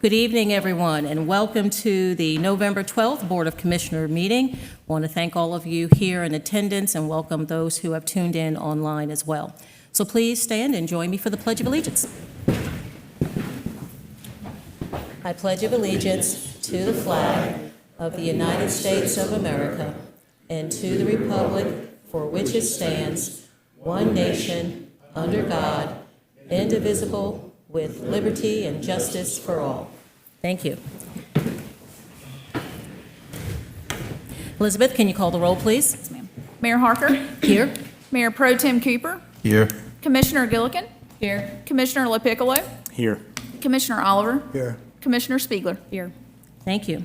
Good evening, everyone, and welcome to the November 12th Board of Commissioner meeting. I want to thank all of you here in attendance and welcome those who have tuned in online as well. So please stand and join me for the Pledge of Allegiance. I pledge of allegiance to the flag of the United States of America and to the republic for which it stands, one nation, under God, indivisible, with liberty and justice for all. Thank you. Elizabeth, can you call the roll, please? Yes, ma'am. Mayor Harker? Here. Mayor Pro Tem Cooper? Here. Commissioner Gillikin? Here. Commissioner LaPiccolo? Here. Commissioner Oliver? Here. Commissioner Spiegler? Here. Thank you.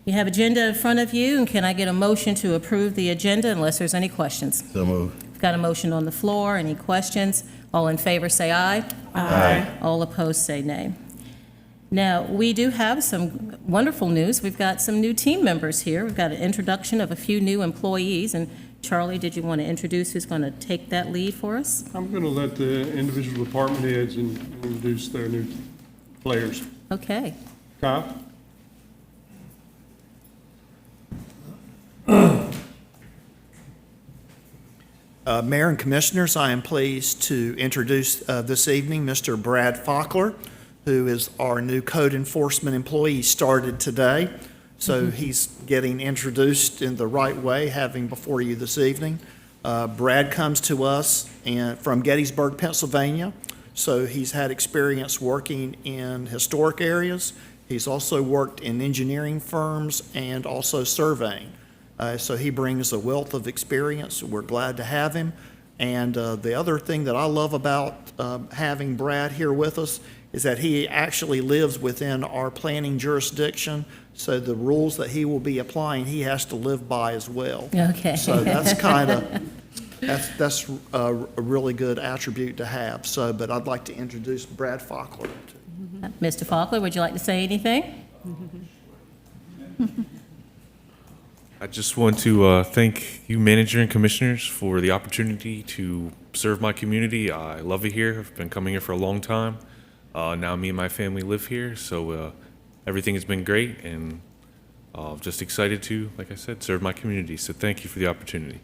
You have agenda in front of you, and can I get a motion to approve the agenda unless there's any questions? So move. We've got a motion on the floor. Any questions? All in favor say aye. Aye. All opposed say nay. Now, we do have some wonderful news. We've got some new team members here. We've got an introduction of a few new employees. And Charlie, did you want to introduce who's going to take that lead for us? I'm going to let the individual department heads introduce their new players. Okay. Kyle? Mayor and Commissioners, I am pleased to introduce this evening Mr. Brad Fockler, who is our new code enforcement employee. He started today, so he's getting introduced in the right way, having before you this evening. Brad comes to us from Gettysburg, Pennsylvania, so he's had experience working in historic areas. He's also worked in engineering firms and also surveying. So he brings a wealth of experience. We're glad to have him. And the other thing that I love about having Brad here with us is that he actually lives within our planning jurisdiction. So the rules that he will be applying, he has to live by as well. Okay. So that's that's a really good attribute to have. So, but I'd like to introduce Brad Fockler. Mr. Faulkner, would you like to say anything? I just want to thank you, manager and commissioners, for the opportunity to serve my community. I love it here. I've been coming here for a long time. Now me and my family live here, so everything has been great, and just excited to, like I said, serve my community. So thank you for the opportunity.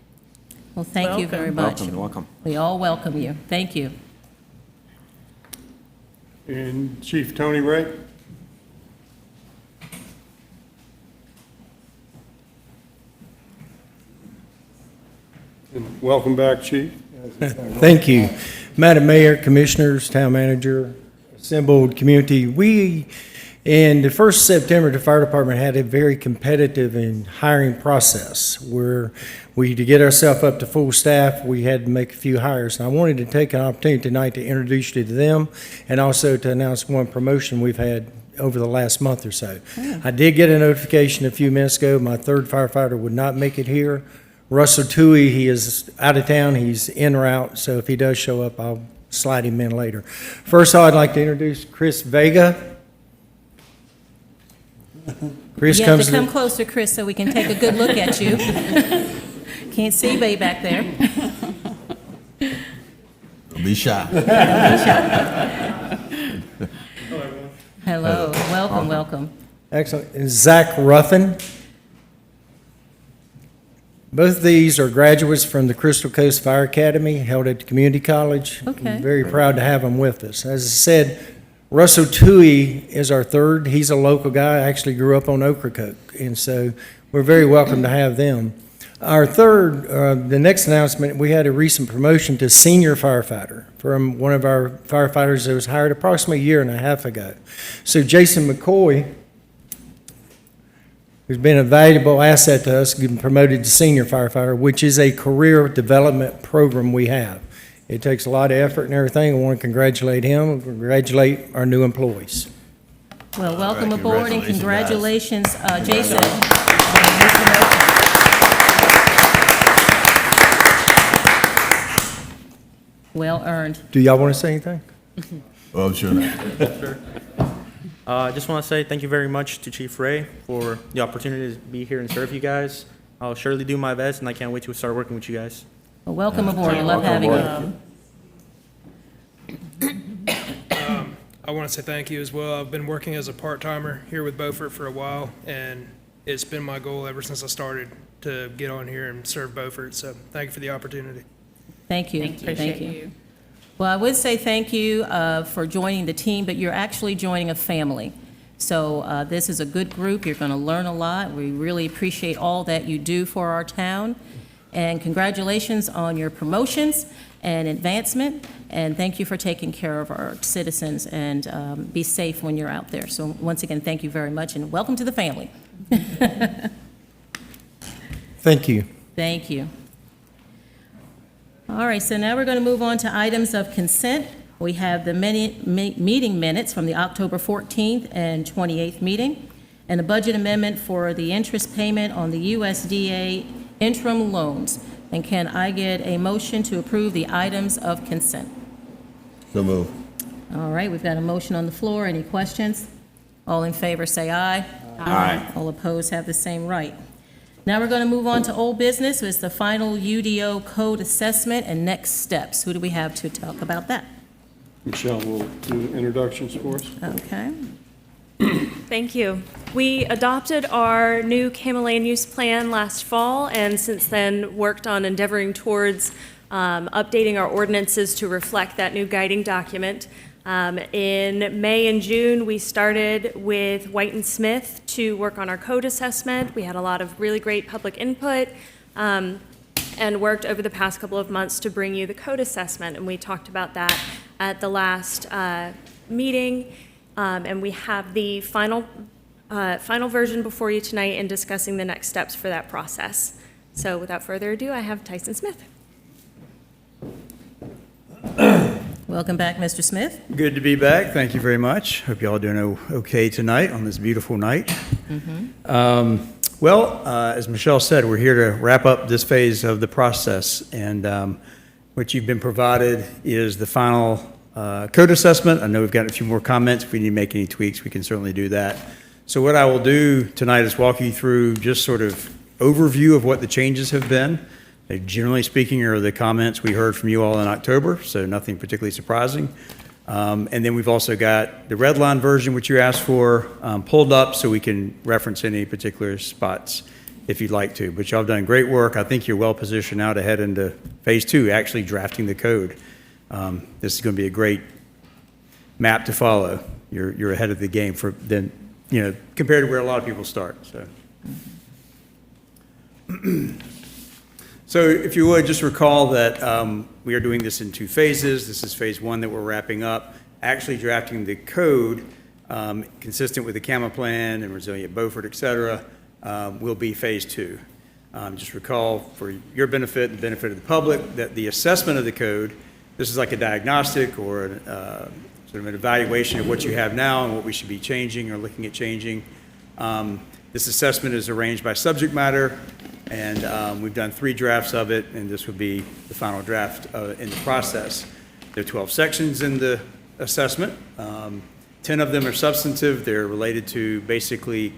Well, thank you very much. Welcome. We all welcome you. Thank you. And Chief Tony Ray? And welcome back, Chief. Thank you. Madam Mayor, Commissioners, Town Manager, assembled community. We, in the 1st of September, the Fire Department had a very competitive and hiring process where to get ourselves up to full staff, we had to make a few hires. And I wanted to take an opportunity tonight to introduce you to them and also to announce one promotion we've had over the last month or so. I did get a notification a few minutes ago. My 3rd firefighter would not make it here. Russell Toohey, he is out of town. He's en route, so if he does show up, I'll slide him in later. First, I'd like to introduce Chris Vega. Chris You have comes to come closer, Chris, so we can take a good look at you. Can't see way back there. Don't be shy. Hello. Welcome, welcome. Excellent. And Zach Ruffin. Both of these are graduates from the Crystal Coast Fire Academy, held at the community college. Okay. I'm very proud to have them with us. As I said, Russell Toohey is our 3rd. He's a local guy. I actually grew up on Ocracoke, and so we're very welcome to have them. Our 3rd, the next announcement, we had a recent promotion to senior firefighter from one of our firefighters that was hired approximately a year and a half ago. So Jason McCoy, who's been a valuable asset to us, getting promoted to senior firefighter, which is a career development program we have. It takes a lot of effort and everything. I want to congratulate him and congratulate our new employees. Well, welcome right, aboard and congratulations, congratulations, Jason. Well earned. Do y'all want to say anything? Well, sure not. I just want to say thank you very much to Chief Ray for the opportunity to be here and serve you guys. I'll surely do my best, and I can't wait to start working with you guys. Well, welcome aboard. We love having you. I want to say thank you as well. I've been working as a part-timer here with Beaufort for a while, and it's been my goal ever since I started to get on here and serve Beaufort. So thank you for the opportunity. Thank you. Thank you. Well, I would say thank you for joining the team, but you're actually joining a family. So this is a good group. You're going to learn a lot. We really appreciate all that you do for our town. And congratulations on your promotions and advancement. And thank you for taking care of our citizens, and be safe when you're out there. So once again, thank you very much, and welcome to the family. Thank you. Thank you. All right, so now we're going to move on to items of consent. We have the meeting minutes from the October 14th and 28th meeting, and a budget amendment for the interest payment on the USDA interim loans. And can I get a motion to approve the items of consent? So move. All right, we've got a motion on the floor. Any questions? All in favor, say aye. Aye. All opposed have the same right. Now we're going to move on to old business. It's the final UDO code assessment and next steps. Who do we have to talk about that? Michelle will do the introductions for us. Okay. Thank you. We adopted our new CAMA land use plan last fall, and since then worked on endeavoring towards updating our ordinances to reflect that new guiding document. In May and June, we started with White and Smith to work on our code assessment. We had a lot of really great public input, and worked over the past couple of months to bring you the code assessment. And we talked about that at the last meeting. And we have the final version before you tonight and discussing the next steps for that process. So without further ado, I have Tyson Smith. Welcome back, Mr. Smith. Good to be back. Thank you very much. Hope you all doing okay tonight on this beautiful night. As Michelle said, we're here to wrap up this phase of the process, and what you've been provided is the final code assessment. I know we've got a few more comments. If we need to make any tweaks, we can certainly do that. So what I will do tonight is walk you through just sort of overview of what the changes have been. They, generally speaking, are the comments we heard from you all in October, so nothing particularly surprising. And then we've also got the red line version, which you asked for, pulled up so we can reference any particular spots if you'd like to. But y'all have done great work. I think you're well positioned now to head into phase 2, actually drafting the code. This is going to be a great map to follow. You're ahead of the game compared to where a lot of people start. So if you would, just recall that we are doing this in 2 phases. This is phase 1 that we're wrapping up. Actually drafting the code consistent with the CAMA plan and Resilient Beaufort, et cetera, will be phase 2. Just recall, for your benefit and the benefit of the public, that the assessment of the code, this is like a diagnostic or sort of an evaluation of what you have now and what we should be changing or looking at changing. This assessment is arranged by subject matter, and we've done 3 drafts of it, and this would be the final draft in the process. There are 12 sections in the assessment. 10 of them are substantive. They're related to basically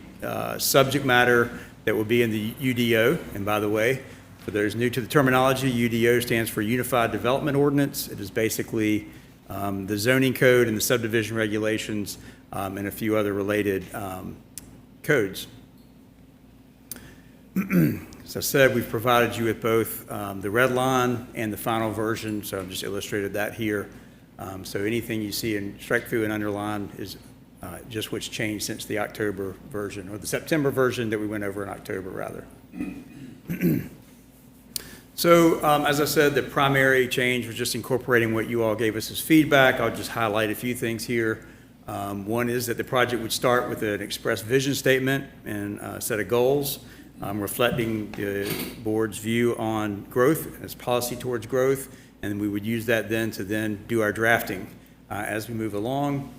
subject matter that will be in the UDO. And by the way, for those new to the terminology, UDO stands for Unified Development Ordinance. It is basically the zoning code and the subdivision regulations and a few other related codes. As I said, we've provided you with both the red line and the final version, so I've just illustrated that here. So anything you see in strike through and underline is just what's changed since the October version, or the September version that we went over in October, rather. So as I said, the primary change was just incorporating what you all gave us as feedback. I'll just highlight a few things here. One is that the project would start with an express vision statement and a set of goals, reflecting the board's view on growth, its policy towards growth, and we would use that then to do our drafting. As we move along,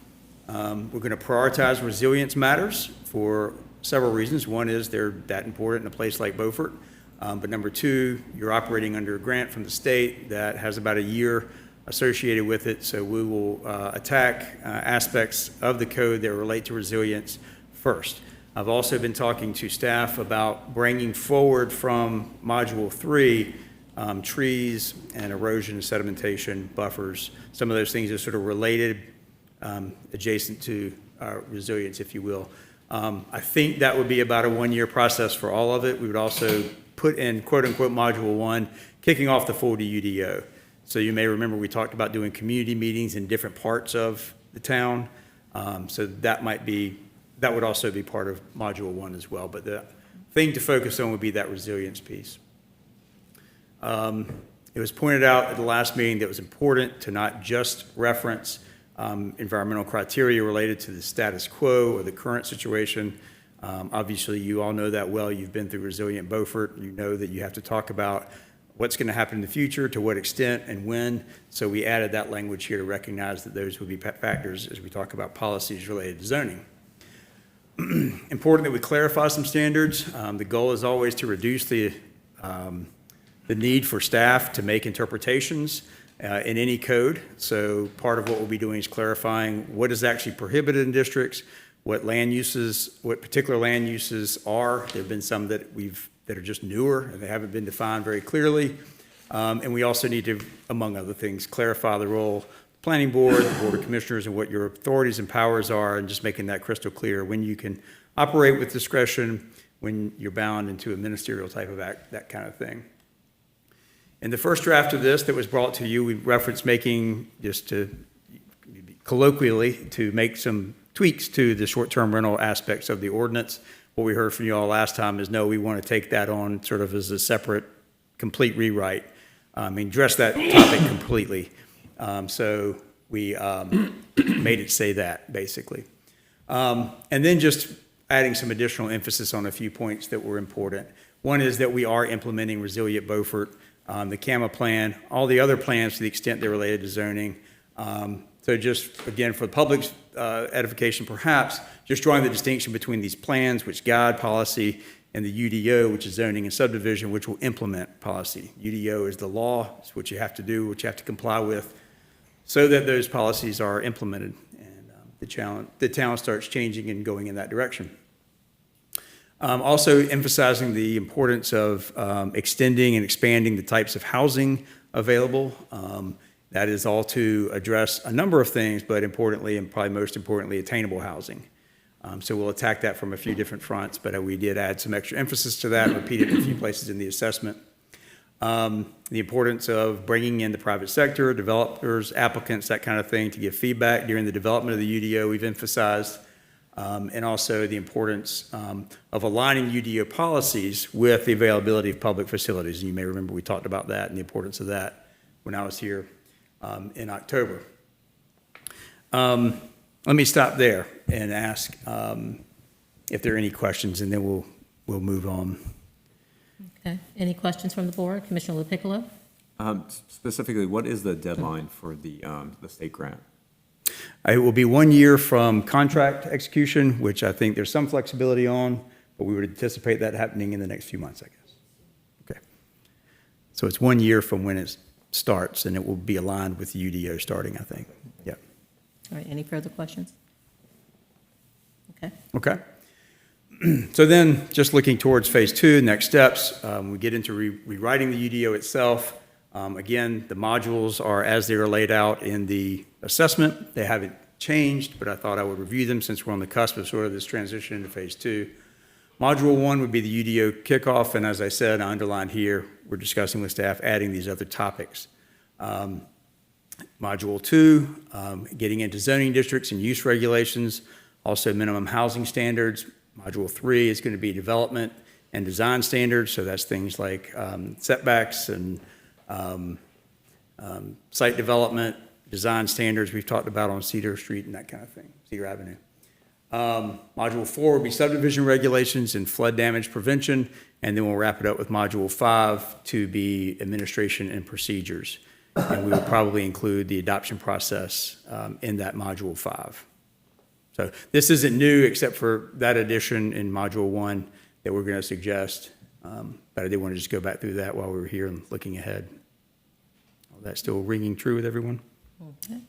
we're going to prioritize resilience matters for several reasons. One is they're that important in a place like Beaufort. But number 2, you're operating under a grant from the state that has about a year associated with it, so we will attack aspects of the code that relate to resilience first. I've also been talking to staff about bringing forward from Module 3 trees and erosion and sedimentation buffers. Some of those things are sort of related adjacent to resilience, if you will. I think that would be about a one-year process for all of it. We would also put in quote-unquote Module 1, kicking off the full UDO. So you may remember we talked about doing community meetings in different parts of the town. So that would also be part of Module 1 as well. But the thing to focus on would be that resilience piece. It was pointed out at the last meeting that it was important to not just reference environmental criteria related to the status quo or the current situation. Obviously, you all know that well. You've been through Resilient Beaufort. You know that you have to talk about what's going to happen in the future, to what extent and when. So we added that language here to recognize that those would be factors as we talk about policies related to zoning. Important that we clarify some standards. The goal is always to reduce the need for staff to make interpretations in any code. So part of what we'll be doing is clarifying what is actually prohibited in districts, what particular land uses are. There have been some that are just newer and they haven't been defined very clearly. And we also need to, among other things, clarify the role of the planning board, the board of commissioners, and what your authorities and powers are, and just making that crystal clear when you can operate with discretion, when you're bound into a ministerial type of act, that kind of thing. In the first draft of this that was brought to you, we referenced making, just to colloquially, to make some tweaks to the short-term rental aspects of the ordinance. What we heard from you all last time is, no, we want to take that on sort of as a separate, complete rewrite. Address that topic completely. So we made it say that, basically. And then just adding some additional emphasis on a few points that were important. One is that we are implementing Resilient Beaufort, the CAMA plan, all the other plans to the extent they're related to zoning. So just, again, for the public's edification perhaps, just drawing the distinction between these plans, which guide policy, and the UDO, which is zoning and subdivision, which will implement policy. UDO is the law. It's what you have to do, what you have to comply with, so that those policies are implemented and the town starts changing and going in that direction. Also emphasizing the importance of extending and expanding the types of housing available. That is all to address a number of things, but importantly, and probably most importantly, attainable housing. So we'll attack that from a few different fronts, but we did add some extra emphasis to that, repeated in a few places in the assessment. The importance of bringing in the private sector, developers, applicants, that kind of thing, to give feedback during the development of the UDO, we've emphasized. And also the importance of aligning UDO policies with the availability of public facilities. And you may remember we talked about that and the importance of that when I was here in October. Let me stop there and ask if there are any questions, and then we'll move on. Okay. Any questions from the board? Commissioner LaPiccolo? Specifically, what is the deadline for the state grant? It will be 1 year from contract execution, which I think there's some flexibility on, but we would anticipate that happening in the next few months, I guess. Okay. So it's 1 year from when it starts, and it will be aligned with the UDO starting, I think. Yeah. All right, any further questions? Okay. Okay. So then, just looking towards phase 2, next steps, we get into rewriting the UDO itself. Again, the modules are as they are laid out in the assessment. They haven't changed, but I thought I would review them since we're on the cusp of sort of this transition into phase 2. Module 1 would be the UDO kickoff, and as I said, I underlined here, we're discussing with staff adding these other topics. Module 2, getting into zoning districts and use regulations, also minimum housing standards. Module 3 is going to be development and design standards, so that's things like setbacks and site development, design standards we've talked about on Cedar Street and that kind of thing, Cedar Avenue. Module 4 will be subdivision regulations and flood damage prevention, and then we'll wrap it up with Module 5 to be administration and procedures. And we will probably include the adoption process in that Module 5. So this isn't new except for that addition in Module 1 that we're going to suggest, but I did want to just go back through that while we were here and looking ahead. All that still ringing true with everyone? Okay.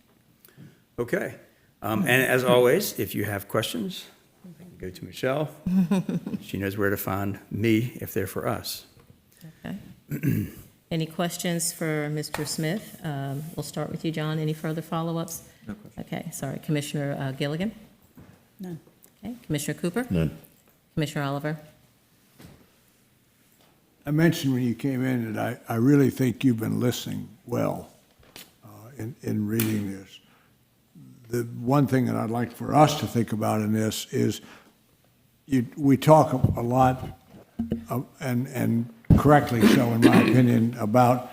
Okay. And as always, if you have questions, go to Michelle. She knows where to find me if they're for us. Okay. Any questions for Mr. Smith? We'll start with you, John. Any further follow-ups? No question. Okay, sorry. Commissioner Gilligan? None. Okay, Commissioner Cooper? None. Commissioner Oliver? I mentioned when you came in that I really think you've been listening well in reading this. The one thing that I'd like for us to think about in this is we talk a lot, and correctly so, in my opinion, about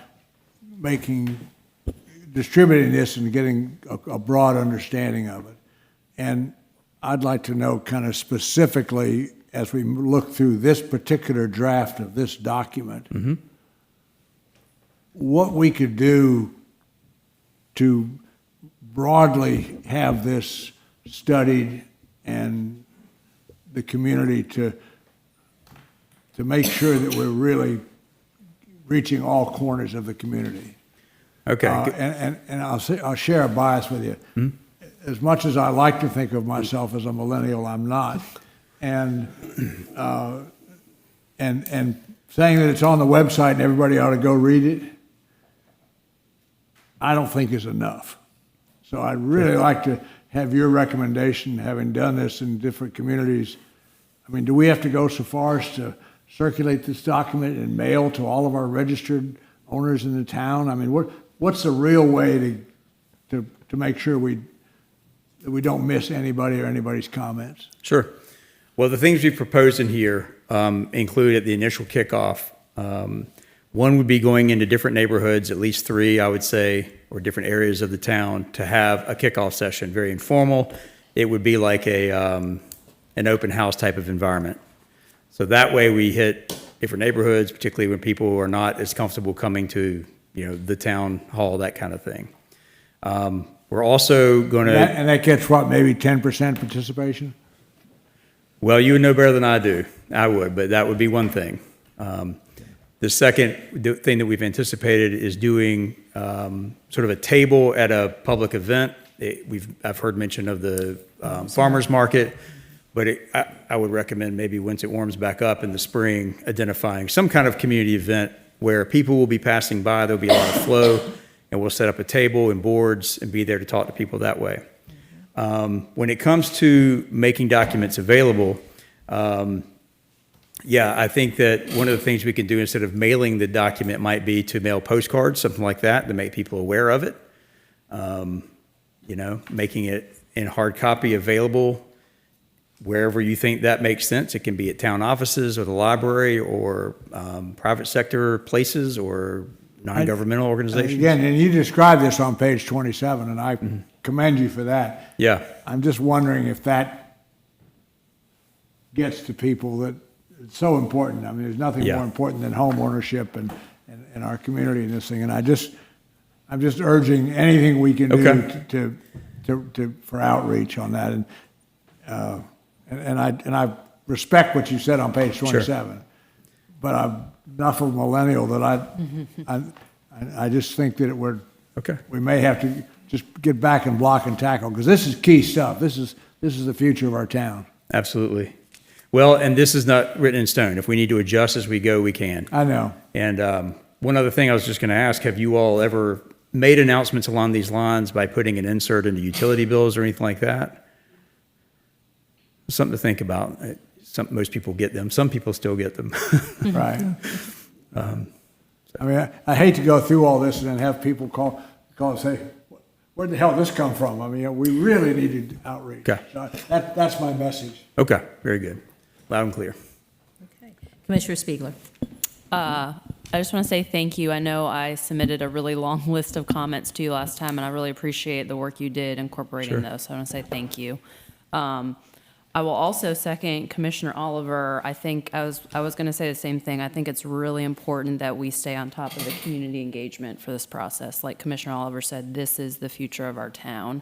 distributing this and getting a broad understanding of it. And I'd like to know kind of specifically, as we look through this particular draft of this document, what we could do to broadly have this studied and the community to make sure that we're really reaching all corners of the community. Okay. And I'll share a bias with you. As much as I like to think of myself as a millennial, I'm not. And saying that it's on the website and everybody ought to go read it, I don't think is enough. So I'd really like to have your recommendation, having done this in different communities. I mean, do we have to go so far as to circulate this document and mail to all of our registered owners in the town? I mean, what's the real way to make sure that we don't miss anybody or anybody's comments? Sure. Well, the things we've proposed in here include at the initial kickoff, one would be going into different neighborhoods, at least 3, I would say, or different areas of the town to have a kickoff session, very informal. It would be like an open house type of environment. So that way we hit different neighborhoods, particularly when people are not as comfortable coming to, the town hall, that kind of thing. We're also going to... And that gets what, maybe 10% participation? Well, you would know better than I do. I would, but that would be one thing. The second thing that we've anticipated is doing sort of a table at a public event. I've heard mention of the farmers market, but I would recommend maybe once it warms back up in the spring, identifying some kind of community event where people will be passing by. There'll be a lot of flow, and we'll set up a table and boards and be there to talk to people that way. When it comes to making documents available, I think that one of the things we can do instead of mailing the document might be to mail postcards, something like that, to make people aware of it. Making it in hard copy available wherever you think that makes sense. It can be at town offices or the library or private sector places or non-governmental organizations. Again, and you described this on page 27, and I commend you for that. Yeah. I'm just wondering if that gets to people that it's so important. I mean, there's nothing more important than home ownership and our community in this thing. And I'm just urging anything we can do to for outreach on that. And I respect what you said on page 27. Sure. But I'm enough of a millennial that I just think that we may have to just get back and block and tackle, because this is key stuff. This is the future of our town. Absolutely. Well, and this is not written in stone. If we need to adjust as we go, we can. I know. And one other thing I was just going to ask, have you all ever made announcements along these lines by putting an insert into utility bills or anything like that? Something to think about. Most people get them. Some people still get them. Right. I mean, I hate to go through all this and then have people call and say, where'd the hell did this come from? I mean, we really needed outreach. Okay. So that's my message. Okay, very good. Loud and clear. Okay. Commissioner Spiegler. I just want to say thank you. I know I submitted a really long list of comments to you last time, and I really appreciate the work you did incorporating those. So I want to say thank you. I will also second Commissioner Oliver. I think I was going to say the same thing. I think it's really important that we stay on top of the community engagement for this process. Like Commissioner Oliver said, this is the future of our town.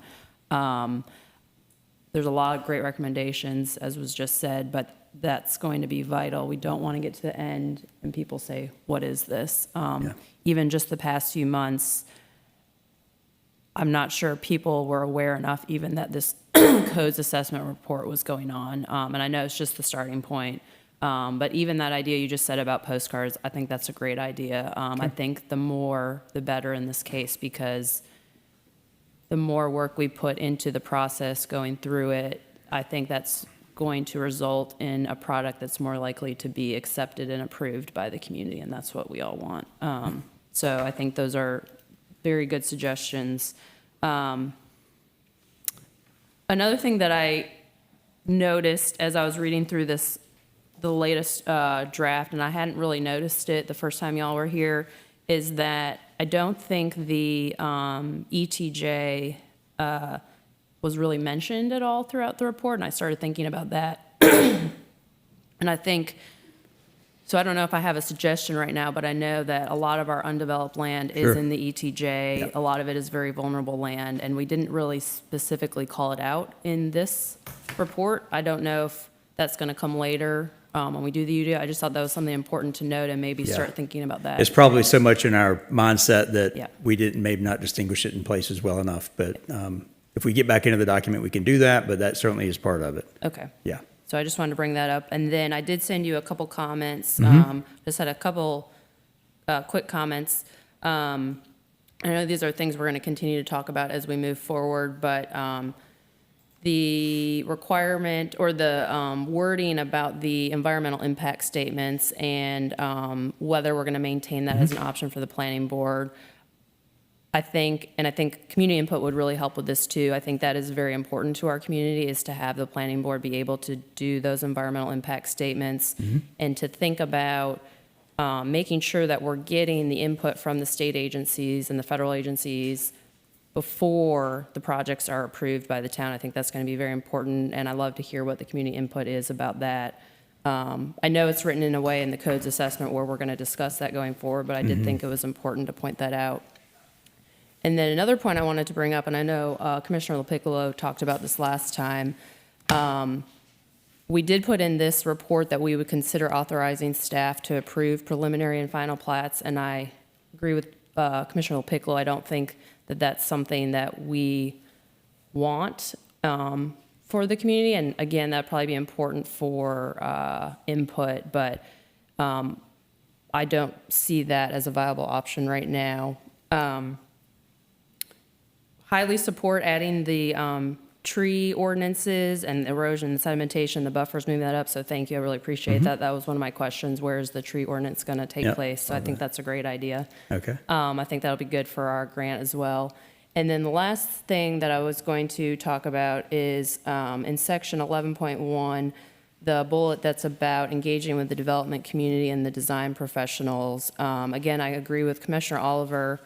There's a lot of great recommendations, as was just said, but that's going to be vital. We don't want to get to the end and people say, what is this? Even just the past few months, I'm not sure people were aware enough even that this codes assessment report was going on. And I know it's just the starting point, But even that idea you just said about postcards, I think that's a great idea. I think the more, the better in this case, because the more work we put into the process going through it, I think that's going to result in a product that's more likely to be accepted and approved by the community, and that's what we all want. So I think those are very good suggestions. Another thing that I noticed as I was reading through the latest draft, and I hadn't really noticed it the first time y'all were here, is that I don't think the ETJ was really mentioned at all throughout the report, and I started thinking about that. And I think, so I don't know if I have a suggestion right now, but I know that a lot of our undeveloped land is in the ETJ. Yep. A lot of it is very vulnerable land, and we didn't really specifically call it out in this report. I don't know if that's going to come later when we do the UDO. I just thought that was something important to note and maybe start thinking about that. It's probably so much in our mindset that Yeah. we didn't maybe not distinguish it in places well enough. But if we get back into the document, we can do that, but that certainly is part of it. Okay. Yeah. So I just wanted to bring that up. And then I did send you a couple comments. Just had a couple quick comments. I know these are things we're going to continue to talk about as we move forward, but the requirement or the wording about the environmental impact statements and whether we're going to maintain that as an option for the planning board, I think community input would really help with this too. I think that is very important to our community, is to have the planning board be able to do those environmental impact statements and to think about making sure that we're getting the input from the state agencies and the federal agencies before the projects are approved by the town. I think that's going to be very important, and I love to hear what the community input is about that. I know it's written in a way in the codes assessment where we're going to discuss that going forward, but I did think it was important to point that out. And then another point I wanted to bring up, and I know Commissioner LaPiccolo talked about this last time, we did put in this report that we would consider authorizing staff to approve preliminary and final plats, and I agree with Commissioner LaPiccolo. I don't think that that's something that we want for the community, and again, that'd probably be important for input, but I don't see that as a viable option right now. Highly support adding the tree ordinances and erosion and sedimentation, the buffers, moving that up, so thank you, I really appreciate that. That was one of my questions, where is the tree ordinance going to take place? So I think that's a great idea. Okay. I think that'll be good for our grant as well. And then the last thing that I was going to talk about is in section 11.1, the bullet that's about engaging with the development community and the design professionals. Again, I agree with Commissioner Oliver.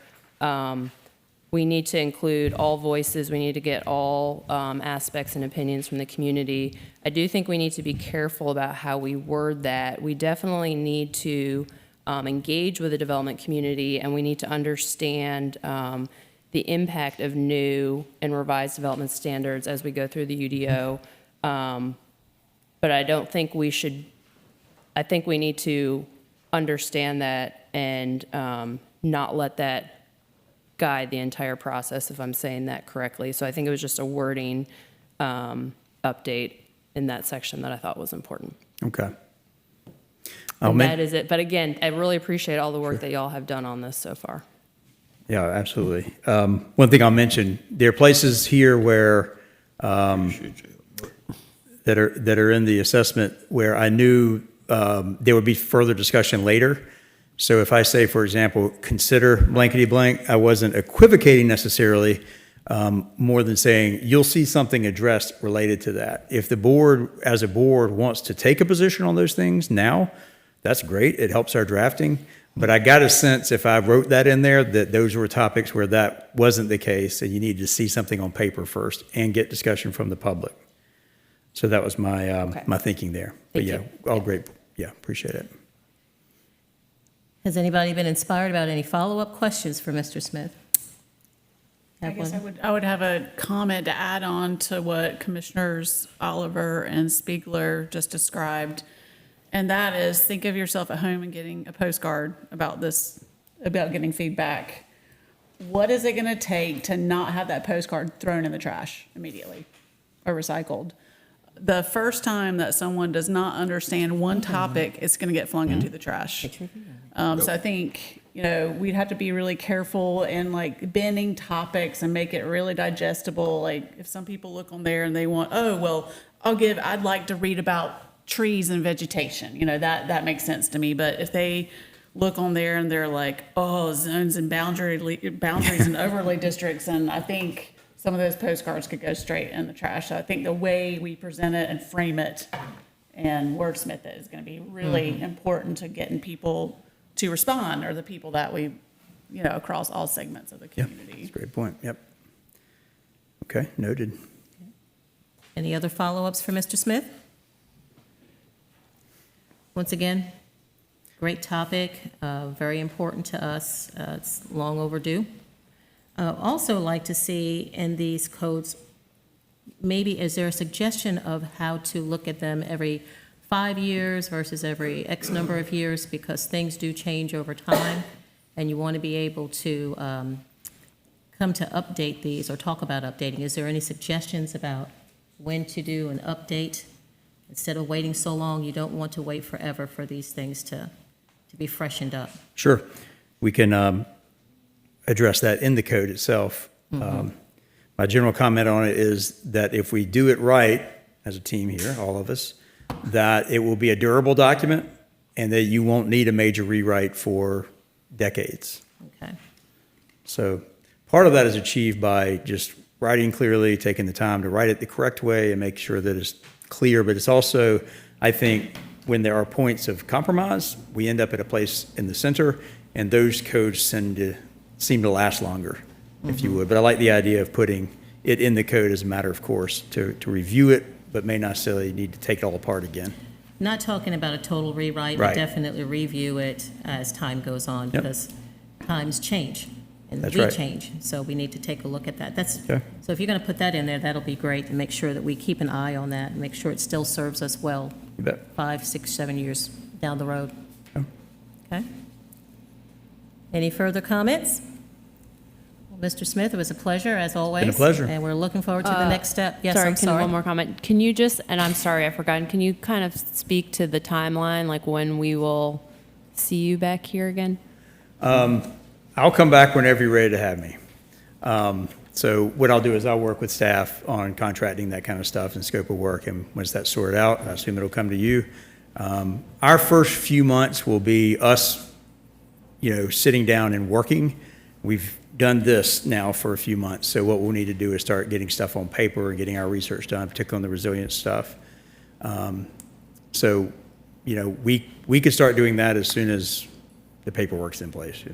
We need to include all voices. We need to get all aspects and opinions from the community. I do think we need to be careful about how we word that. We definitely need to engage with the development community, and we need to understand the impact of new and revised development standards as we go through the UDO. But I don't think we should, I think we need to understand that and not let that guide the entire process, if I'm saying that correctly. So I think it was just a wording update in that section that I thought was important. Okay. And that is it. But again, I really appreciate all the work that y'all have done on this so far. Yeah, absolutely. One thing I'll mention, there are places here where that are in the assessment where I knew there would be further discussion later. So if I say, for example, consider blankety blank, I wasn't equivocating necessarily, more than saying you'll see something addressed related to that. If the board, as a board, wants to take a position on those things now, that's great. It helps our drafting. But I got a sense if I wrote that in there that those were topics where that wasn't the case, and you needed to see something on paper first and get discussion from the public. So that was my my thinking there. But yeah, all great. Yeah, appreciate it. Has anybody been inspired about any follow-up questions for Mr. Smith? I guess I would have a comment to add on to what Commissioners Oliver and Spiegler just described. And that is, think of yourself at home and getting a postcard about this, about getting feedback. What is it going to take to not have that postcard thrown in the trash immediately or recycled? the first time that someone does not understand one topic, it's going to get flung into the trash. So I think, we'd have to be really careful in like bending topics and make it really digestible. Like if some people look on there and they want, oh, well, I'd like to read about trees and vegetation, that makes sense to me. But if they look on there and they're like, oh, zones and boundaries and overlay districts, and I think some of those postcards could go straight in the trash. So I think the way we present it and frame it and wordsmith it is going to be really important to getting people to respond, or the people that we, across all segments of the community. That's a great point. Yep. Okay, noted. Any other follow-ups for Mr. Smith? Once again, great topic, very important to us. It's long overdue. Also like to see in these codes, maybe is there a suggestion of how to look at them every 5 years versus every X number of years, because things do change over time, and you want to be able to come to update these or talk about updating. Is there any suggestions about when to do an update? Instead of waiting so long, you don't want to wait forever for these things to be freshened up. Sure. We can address that in the code itself. My general comment on it is that if we do it right, as a team here, all of us, that it will be a durable document and that you won't need a major rewrite for decades. Okay. So part of that is achieved by just writing clearly, taking the time to write it the correct way and make sure that it's clear. But it's also, I think, when there are points of compromise, we end up at a place in the center, and those codes seem to last longer, if you would. But I like the idea of putting it in the code as a matter of course to review it, but may not necessarily need to take it all apart again. Not talking about a total rewrite, but Right. definitely review it as time goes on, Yep. because times change and That's we right. change. So we need to take a look at that. Okay. So if you're going to put that in there, that'll be great, and make sure that we keep an eye on that and make sure it still serves us well You bet. 5, 6, 7 years down the road. Okay. Okay? Any further comments? Well, Mr. Smith, it was a pleasure, as always. Been a pleasure. And we're looking forward to the next step. Yes, I'm Can sorry. one more comment? Can you just, and I'm sorry, I've forgotten, can you kind of speak to the timeline, like when we will see you back here again? I'll come back whenever you're ready to have me. So what I'll do is I'll work with staff on contracting that kind of stuff and scope of work, and once that's sorted out, I assume it'll come to you. Our first few months will be us, sitting down and working. We've done this now for a few months, so what we'll need to do is start getting stuff on paper and getting our research done, particularly on the resilience stuff. So, we could start doing that as soon as the paperwork's in place, So,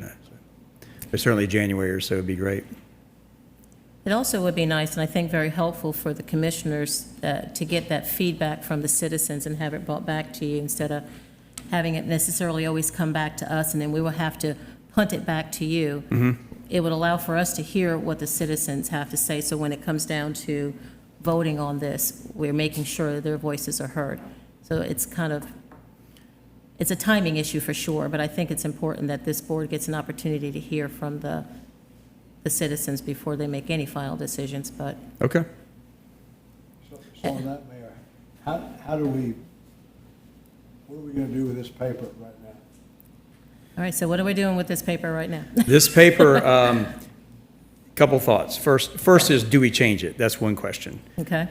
but certainly January or so would be great. It also would be nice, and I think very helpful for the commissioners, to get that feedback from the citizens and have it brought back to you, instead of having it necessarily always come back to us, and then we will have to punt it back to you. It would allow for us to hear what the citizens have to say, so when it comes down to voting on this, we're making sure that their voices are heard. So it's a timing issue for sure, but I think it's important that this board gets an opportunity to hear from the citizens before they make any final decisions, but Okay. So on that, Mayor, what are we going to do with this paper right now? all right, so what are we doing with this paper right now? This paper, couple thoughts. First is, do we change it? That's one question. Okay,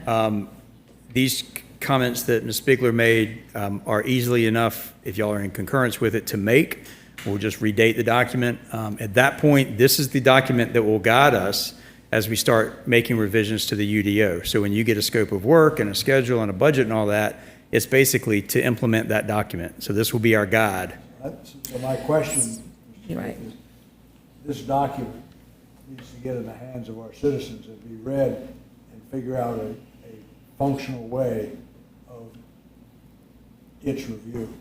These comments that Ms. Spiegler made are easily enough, if y'all are in concurrence with it, to make. We'll just redate the document. At that point, this is the document that will guide us as we start making revisions to the UDO. So when you get a scope of work and a schedule and a budget and all that, it's basically to implement that document. So this will be our guide. So my question, Mr. You're right. Smith, is this document needs to get in the hands of our citizens and be read and figure out a functional way of its review.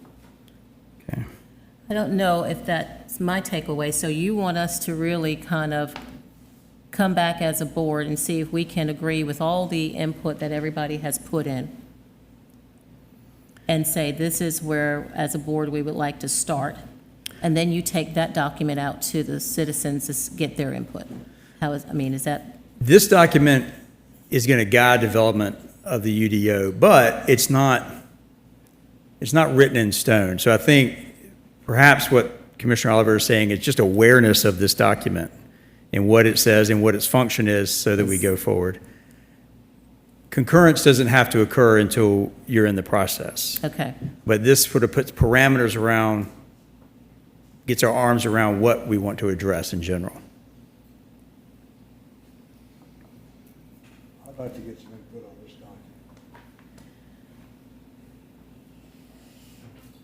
Okay. I don't know if that's my takeaway, so you want us to really kind of come back as a board and see if we can agree with all the input that everybody has put in, and say, this is where, as a board, we would like to start. And then you take that document out to the citizens to get their input. Is that? This document is going to guide development of the UDO, but it's not written in stone. So I think perhaps what Commissioner Oliver is saying is just awareness of this document and what it says and what its function is so that we go forward. Concurrence doesn't have to occur until you're in the process. Okay. But this sort of puts parameters around, gets our arms around what we want to address in general. I'd like to get some input on this document.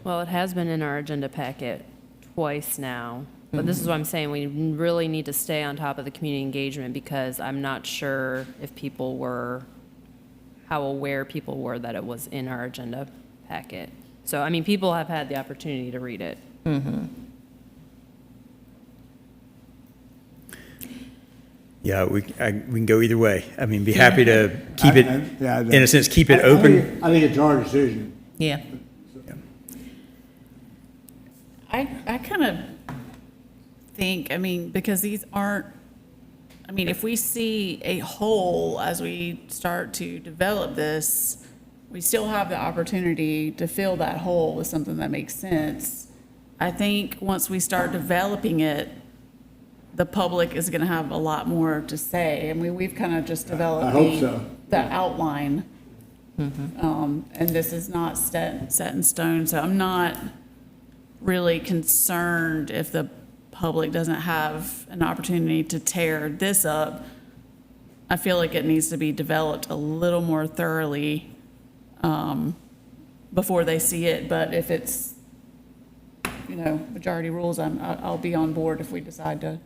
Well, it has been in our agenda packet twice now, but this is what I'm saying, we really need to stay on top of the community engagement because I'm not sure if people were, how aware people were that it was in our agenda packet. So, I mean, people have had the opportunity to read it. Yeah, we can go either way. I mean, be happy to keep it, Yeah, in a sense, keep it open. I think it's our decision. Yeah. I kind of think, I mean, because these aren't, I mean, if we see a hole as we start to develop this, we still have the opportunity to fill that hole with something that makes sense. I think once we start developing it, the public is going to have a lot more to say. I mean, we've kind of just developed I hope so. the outline. And this is not set in stone, so I'm not really concerned if the public doesn't have an opportunity to tear this up. I feel like it needs to be developed a little more thoroughly before they see it, but if it's, you know, majority rules, I'll be on board if we decide to.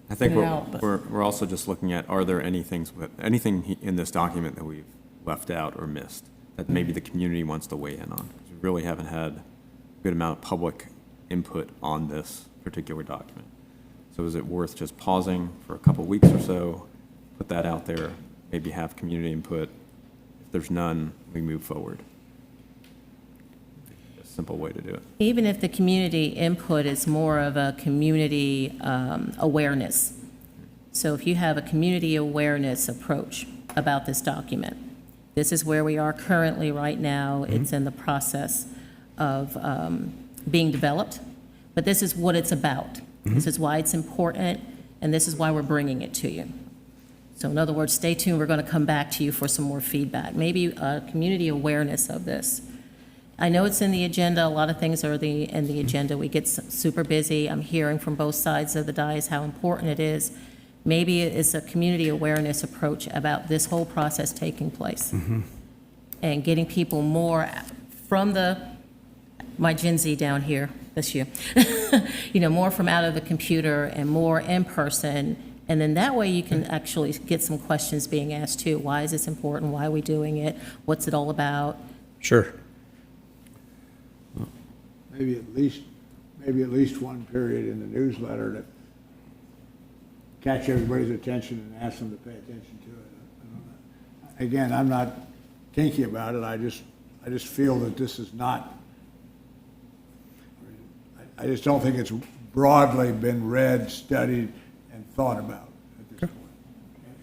I think put it out, but- we're also just looking at, are there anything in this document that we've left out or missed that maybe the community wants to weigh in on? 'Cause we really haven't had a good amount of public input on this particular document. So is it worth just pausing for a couple weeks or so, put that out there, maybe have community input? If there's none, we move forward. A simple way to do it. Even if the community input is more of a community awareness. So if you have a community awareness approach about this document, this is where we are currently right now. It's in the process of being developed, but this is what it's about. This is why it's important, and this is why we're bringing it to you. So in other words, stay tuned. We're going to come back to you for some more feedback, maybe a community awareness of this. I know it's in the agenda. A lot of things are in the agenda. We get super busy. I'm hearing from both sides of the dais how important it is. Maybe it's a community awareness approach about this whole process taking place and getting people more from my Gen Z down here, that's you, you know, more from out of the computer and more in person. And then that way you can actually get some questions being asked too. Why is this important? Why are we doing it? What's it all about? Sure. Maybe at least one period in the newsletter to catch everybody's attention and ask them to pay attention to it. Again, I'm not kinky about it. I just feel that this is not, I just don't think it's broadly been read, studied, and thought about at this point.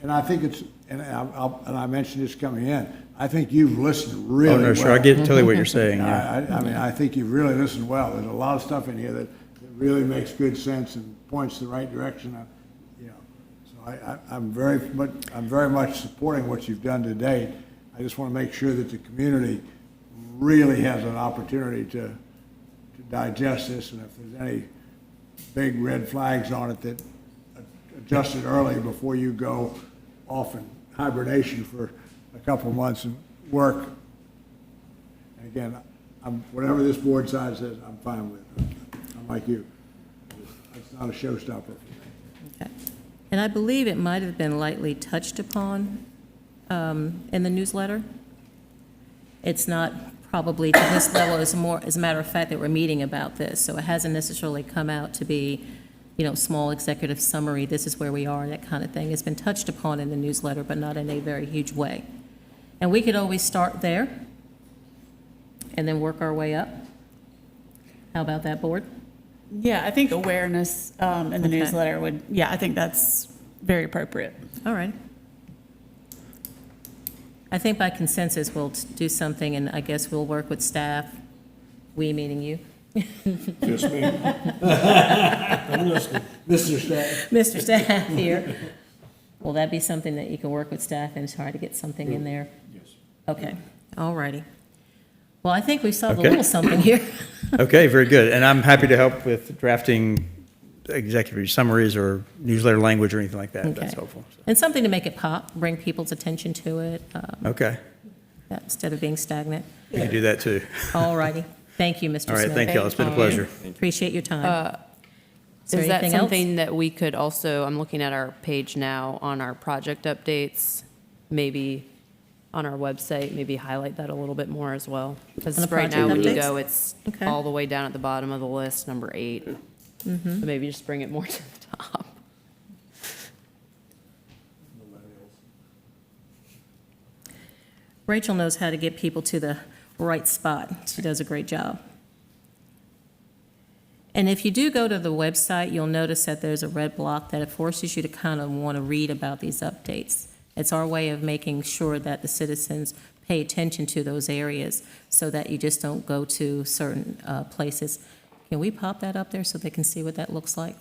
And I think it's, and I mentioned this coming in, I think you've listened really well. Oh, no, sure, I get totally what you're saying, yeah. I mean, I think you've really listened well. There's a lot of stuff in here that really makes good sense and points the right direction. You know, so I'm very much supporting what you've done to date. I just want to make sure that the community really has an opportunity to digest this, and if there's any big red flags on it, that adjust it early before you go off in hibernation for a couple of months and work. And again, whatever this board side says, I'm fine with. I'm like you. It's not a showstopper for me. Okay. And I believe it might have been lightly touched upon in the newsletter. It's not probably to this level, as a matter of fact, that we're meeting about this. So it hasn't necessarily come out to be, you know, small executive summary, this is where we are, that kind of thing. It's been touched upon in the newsletter, but not in a very huge way. And we could always start there and then work our way up. How about that, board? Yeah, I think awareness in the Okay. newsletter would, yeah, I think that's very appropriate. All right. I think by consensus, we'll do something, and I guess we'll work with staff, we meaning you. Just me. I'm listening. Mr. Staff. Mr. Staff here. Will that be something that you can work with staff and try to get something in there? Yes. Okay, all righty. Well, I think we solved a Okay. little something here. Okay, very good. And I'm happy to help with drafting executive summaries or newsletter language or anything like that. if That's Okay. helpful. And something to make it pop, bring people's attention to it, Okay, instead of being stagnant. we can do that too. All righty. Thank you, Mr. Smith. All right, thank you all. It's been a pleasure. Appreciate your time. there Is that anything else? something that we could also, I'm looking at our page now on our project updates, maybe on our website, maybe highlight that a little bit more as well? On Because the right now, when you project go, updates? it's Okay. all the way down at the bottom of the list, number 8. Mhm. So maybe just bring it more to the top. Rachel knows how to get people to the right spot. She does a great job. And if you do go to the website, you'll notice that there's a red block that it forces you to kind of want to read about these updates. It's our way of making sure that the citizens pay attention to those areas so that you just don't go to certain places. Can we pop that up there so they can see what that looks like?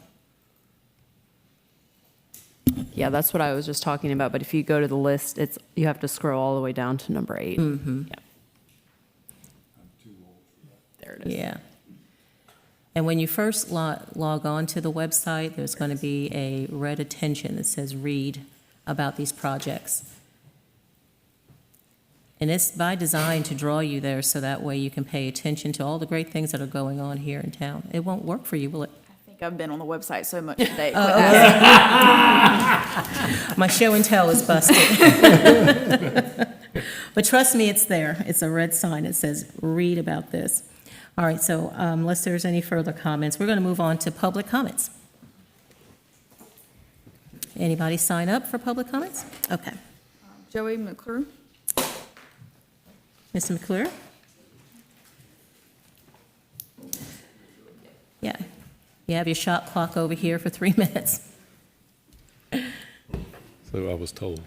Yeah, that's what I was just talking about, but if you go to the list, it's, you have to scroll all the way down to number 8. Mm-hmm. Yeah. There it is. Yeah. And when you first log on to the website, there's going to be a red attention that says read about these projects. And it's by design to draw you there so that way you can pay attention to all the great things that are going on here in town. It won't work for you, will it? I think I've been on the website so much today. My show and tell is busted. But trust me, it's there. It's a red sign that says read about this. All right, so unless there's any further comments, we're going to move on to public comments. Anybody sign up for public comments? Okay. Joey McClure. Mr. McClure? Yeah. You have your shot clock over here for 3 minutes. So I was told.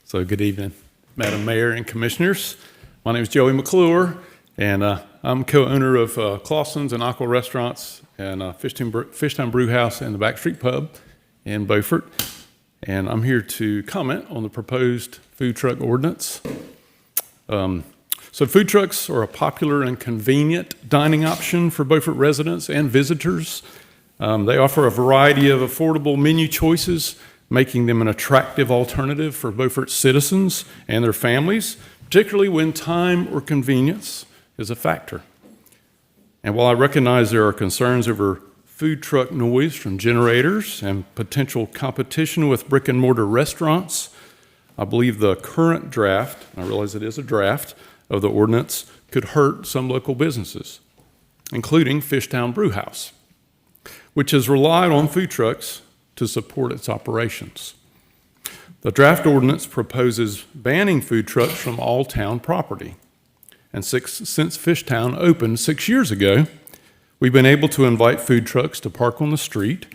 So good evening, Madam Mayor and Commissioners. My name is Joey McClure, and I'm co-owner of Clausen's and Aqua Restaurants and Fishtown Brew House and the Backstreet Pub in Beaufort. And I'm here to comment on the proposed food truck ordinance. So food trucks are a popular and convenient dining option for Beaufort residents and visitors. They offer a variety of affordable menu choices, making them an attractive alternative for Beaufort citizens and their families, particularly when time or convenience is a factor. And while I recognize there are concerns over food truck noise from generators and potential competition with brick and mortar restaurants, I believe the current draft, I realize it is a draft, of the ordinance could hurt some local businesses, including Fishtown Brew House, which has relied on food trucks to support its operations. The draft ordinance proposes banning food trucks from all town property. And since Fishtown opened 6 years ago, we've been able to invite food trucks to park on the street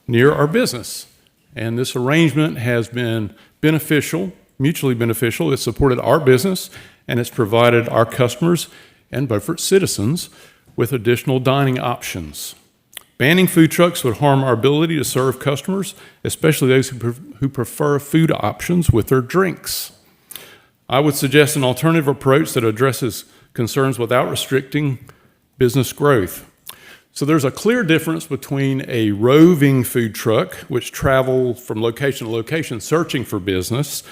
near our business. And this arrangement has been beneficial, mutually beneficial. It's supported our business, and it's provided our customers and Beaufort citizens with additional dining options. Banning food trucks would harm our ability to serve customers, especially those who prefer food options with their drinks. I would suggest an alternative approach that addresses concerns without restricting business growth. So there's a clear difference between a roving food truck, which travel from location to location searching for business,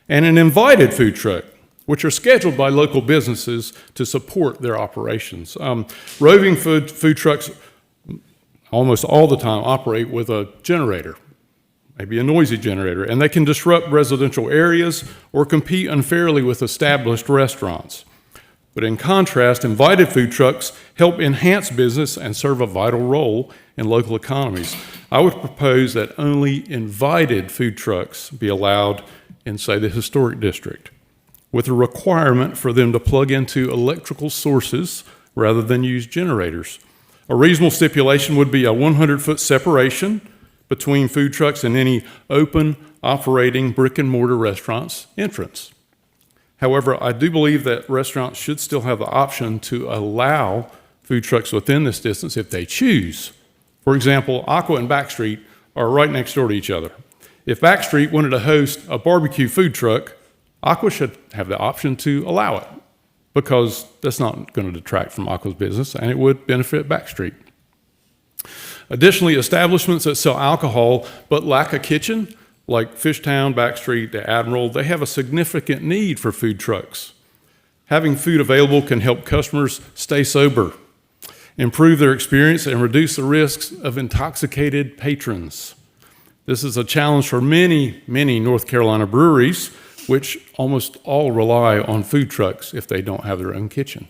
and an invited food truck, which are scheduled by local businesses to support their operations. Roving food trucks almost all the time operate with a generator, maybe a noisy generator, and they can disrupt residential areas or compete unfairly with established restaurants. But in contrast, invited food trucks help enhance business and serve a vital role in local economies. I would propose that only invited food trucks be allowed in, say, the historic district, with a requirement for them to plug into electrical sources rather than use generators. A reasonable stipulation would be a 100-foot separation between food trucks and any open, operating brick-and-mortar restaurants entrance. However, I do believe that restaurants should still have the option to allow food trucks within this distance if they choose. For example, Aqua and Backstreet are right next door to each other. If Backstreet wanted to host a barbecue food truck, Aqua should have the option to allow it, because that's not going to detract from Aqua's business, and it would benefit Backstreet. Additionally, establishments that sell alcohol but lack a kitchen, like Fishtown, Backstreet, the Admiral, they have a significant need for food trucks. Having food available can help customers stay sober, improve their experience, and reduce the risks of intoxicated patrons. This is a challenge for many, many North Carolina breweries, which almost all rely on food trucks if they don't have their own kitchen.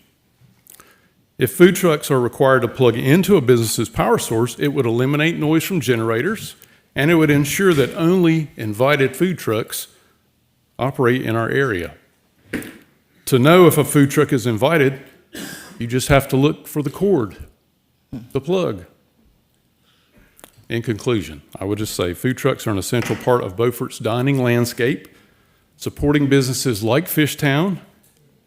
If food trucks are required to plug into a business's power source, it would eliminate noise from generators, and it would ensure that only invited food trucks operate in our area. To know if a food truck is invited, you just have to look for the cord, the plug. In conclusion, I would just say food trucks are an essential part of Beaufort's dining landscape, supporting businesses like Fishtown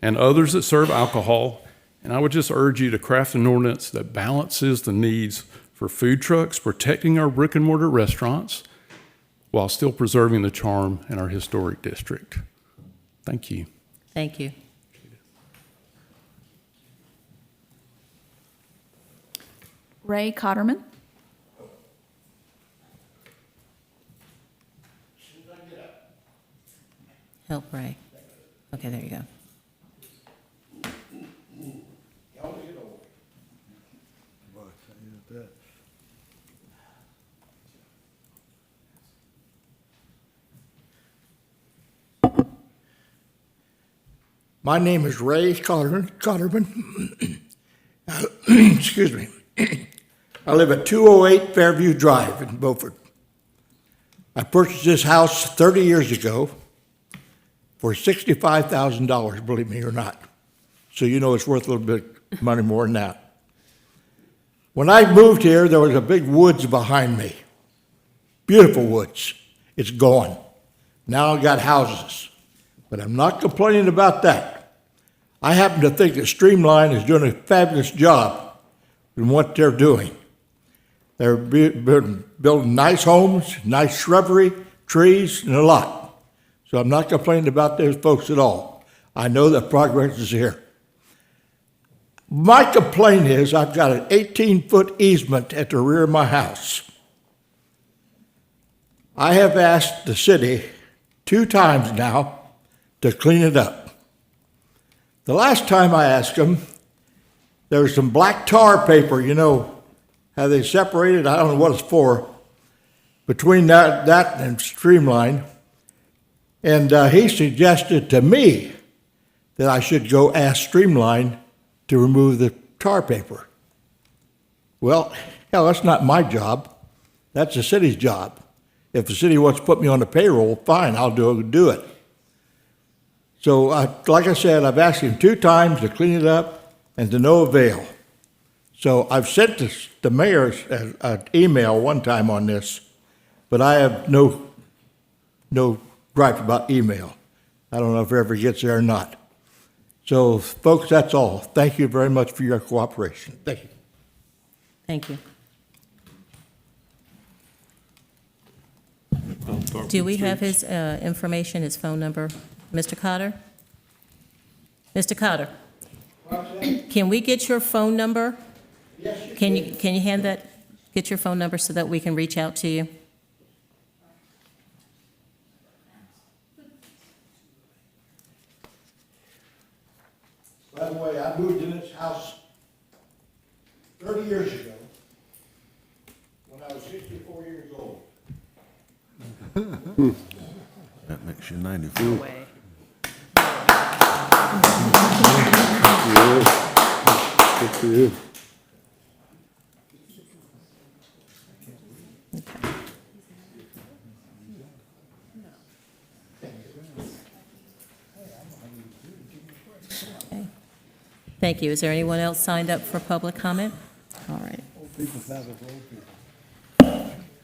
and others that serve alcohol. And I would just urge you to craft an ordinance that balances the needs for food trucks, protecting our brick and mortar restaurants, while still preserving the charm in our historic district. Thank you. Thank you. Ray Cotterman. Help Ray. Okay, there you go. My name is Ray Cotterman. Excuse me. I live at 208 Fairview Drive in Beaufort. I purchased this house 30 years ago for $65,000, believe me or not. So you know it's worth a little bit of money more than that. When I moved here, there was a big woods behind me. Beautiful woods. It's gone. Now I've got houses. But I'm not complaining about that. I happen to think that Streamline is doing a fabulous job in what they're doing. They're building nice homes, nice shrubbery, trees, and a lot. So I'm not complaining about those folks at all. I know that progress is here. My complaint is I've got an 18-foot easement at the rear of my house. I have asked the city 2 times now to clean it up. The last time I asked them, there was some black tar paper, you know, how they separated, I don't know what it's for, between that and Streamline. And he suggested to me that I should go ask Streamline to remove the tar paper. Well, hell, that's not my job. That's the city's job. If the city wants to put me on the payroll, fine, I'll do it. So, like I said, I've asked him 2 times to clean it up, and to no avail. So I've sent the mayor an email one time on this, but I have no gripe about email. I don't know if it ever gets there or not. So, folks, that's all. Thank you very much for your cooperation. Thank you. Thank you. Do we have his information, his phone number? Mr. Cotter? Mr. Cotter? Can we get your phone number? Yes, you can. Can you hand that, get your phone number so that we can reach out to you? By the way, I moved in this house 30 years ago when I was 64 years old. That makes you 94. Good for you. Okay. Thank you. Is there anyone else signed up for public comment? All right.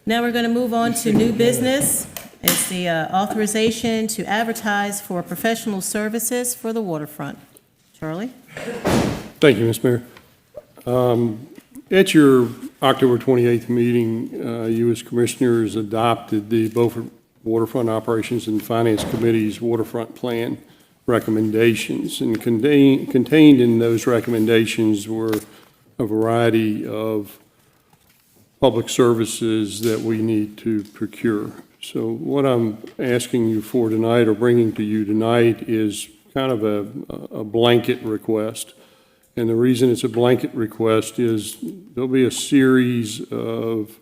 Now we're going to move on to new business. is the authorization to advertise for professional services for the waterfront. Charlie? Thank you, Ms. Mayor. At your October 28th meeting, you as commissioners adopted the Beaufort Waterfront Operations and Finance Committee's waterfront plan recommendations. And contained in those recommendations were a variety of public services that we need to procure. So what I'm asking you for tonight, or bringing to you tonight, is kind of a blanket request. And the reason it's a blanket request is there'll be a series of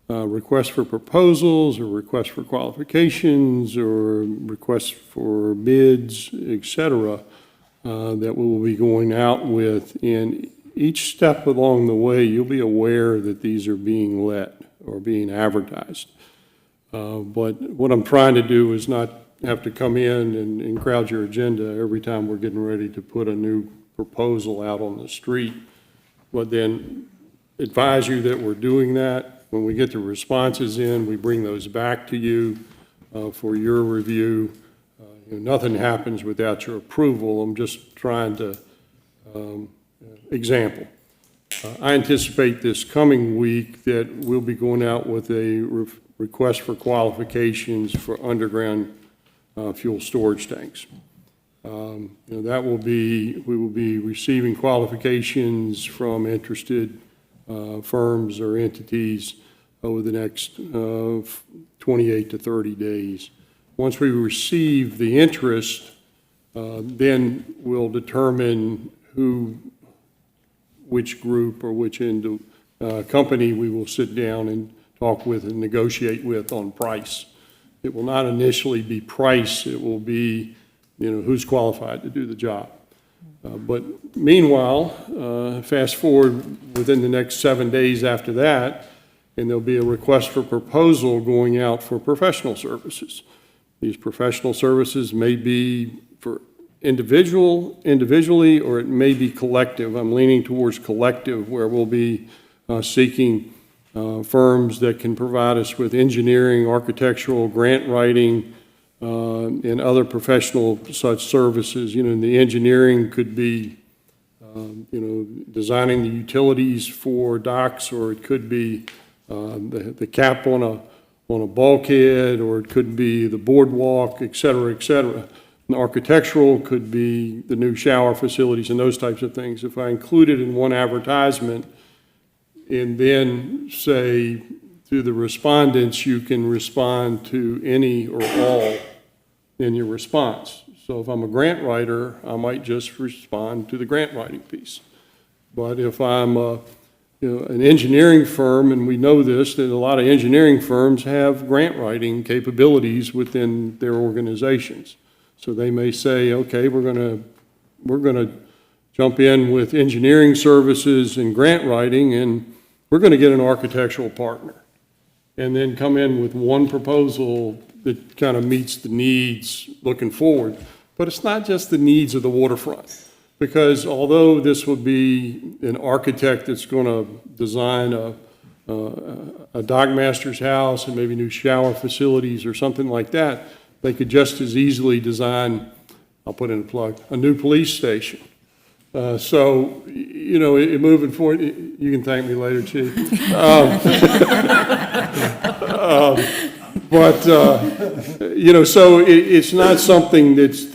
requests for proposals, or requests for qualifications, or requests for bids, et cetera, that we will be going out with. And each step along the way, you'll be aware that these are being let or being advertised. But what I'm trying to do is not have to come in and crowd your agenda every time we're getting ready to put a new proposal out on the street, but then advise you that we're doing that. When we get the responses in, we bring those back to you for your review. Nothing happens without your approval. I'm just trying to example. I anticipate this coming week that we'll be going out with a request for qualifications for underground fuel storage tanks. That will be, we will be receiving qualifications from interested firms or entities over the next 28 to 30 days. Once we receive the interest, then we'll determine which group or which company we will sit down and talk with and negotiate with on price. It will not initially be price, it will be, who's qualified to do the job. But meanwhile, fast forward within the next 7 days after that, and there'll be a request for proposal going out for professional services. These professional services may be for individually, or it may be collective. I'm leaning towards collective, where we'll be seeking firms that can provide us with engineering, architectural, grant writing, and other professional such services. The engineering could be, designing the utilities for docks, or it could be the cap on a bulkhead, or it could be the boardwalk, et cetera, et cetera. And architectural could be the new shower facilities and those types of things. If I include it in one advertisement and then say to the respondents, you can respond to any or all in your response. So if I'm a grant writer, I might just respond to the grant writing piece. But if I'm an engineering firm, and we know this, that a lot of engineering firms have grant writing capabilities within their organizations. So they may say, okay, we're gonna jump in with engineering services and grant writing, and we're gonna get an architectural partner. And then come in with one proposal that kind of meets the needs looking forward. But it's not just the needs of the waterfront, because although this would be an architect that's gonna design a dockmaster's house and maybe new shower facilities or something like that, they could just as easily design, I'll put in a plug, a new police station. So, moving forward, you can thank me later, Chief. So it's not something that's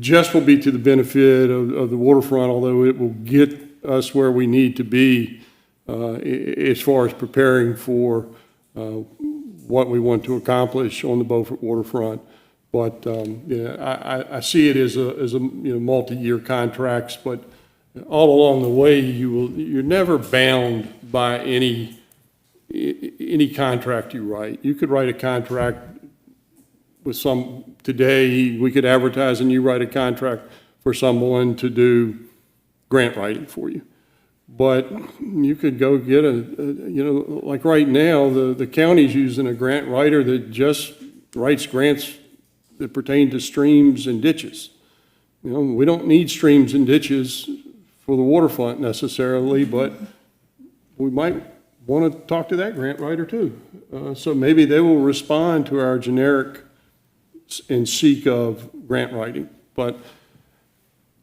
just will be to the benefit of the waterfront, although it will get us where we need to be as far as preparing for what we want to accomplish on the Beaufort waterfront. But I see it as a multi-year contracts, but all along the way, you're never bound by any contract you write. You could write a contract with today we could advertise and you write a contract for someone to do grant writing for you. But you could go get like right now, the county's using a grant writer that just writes grants that pertain to streams and ditches. We don't need streams and ditches for the waterfront necessarily, but we might want to talk to that grant writer too. So maybe they will respond to our generic and seek of grant writing. But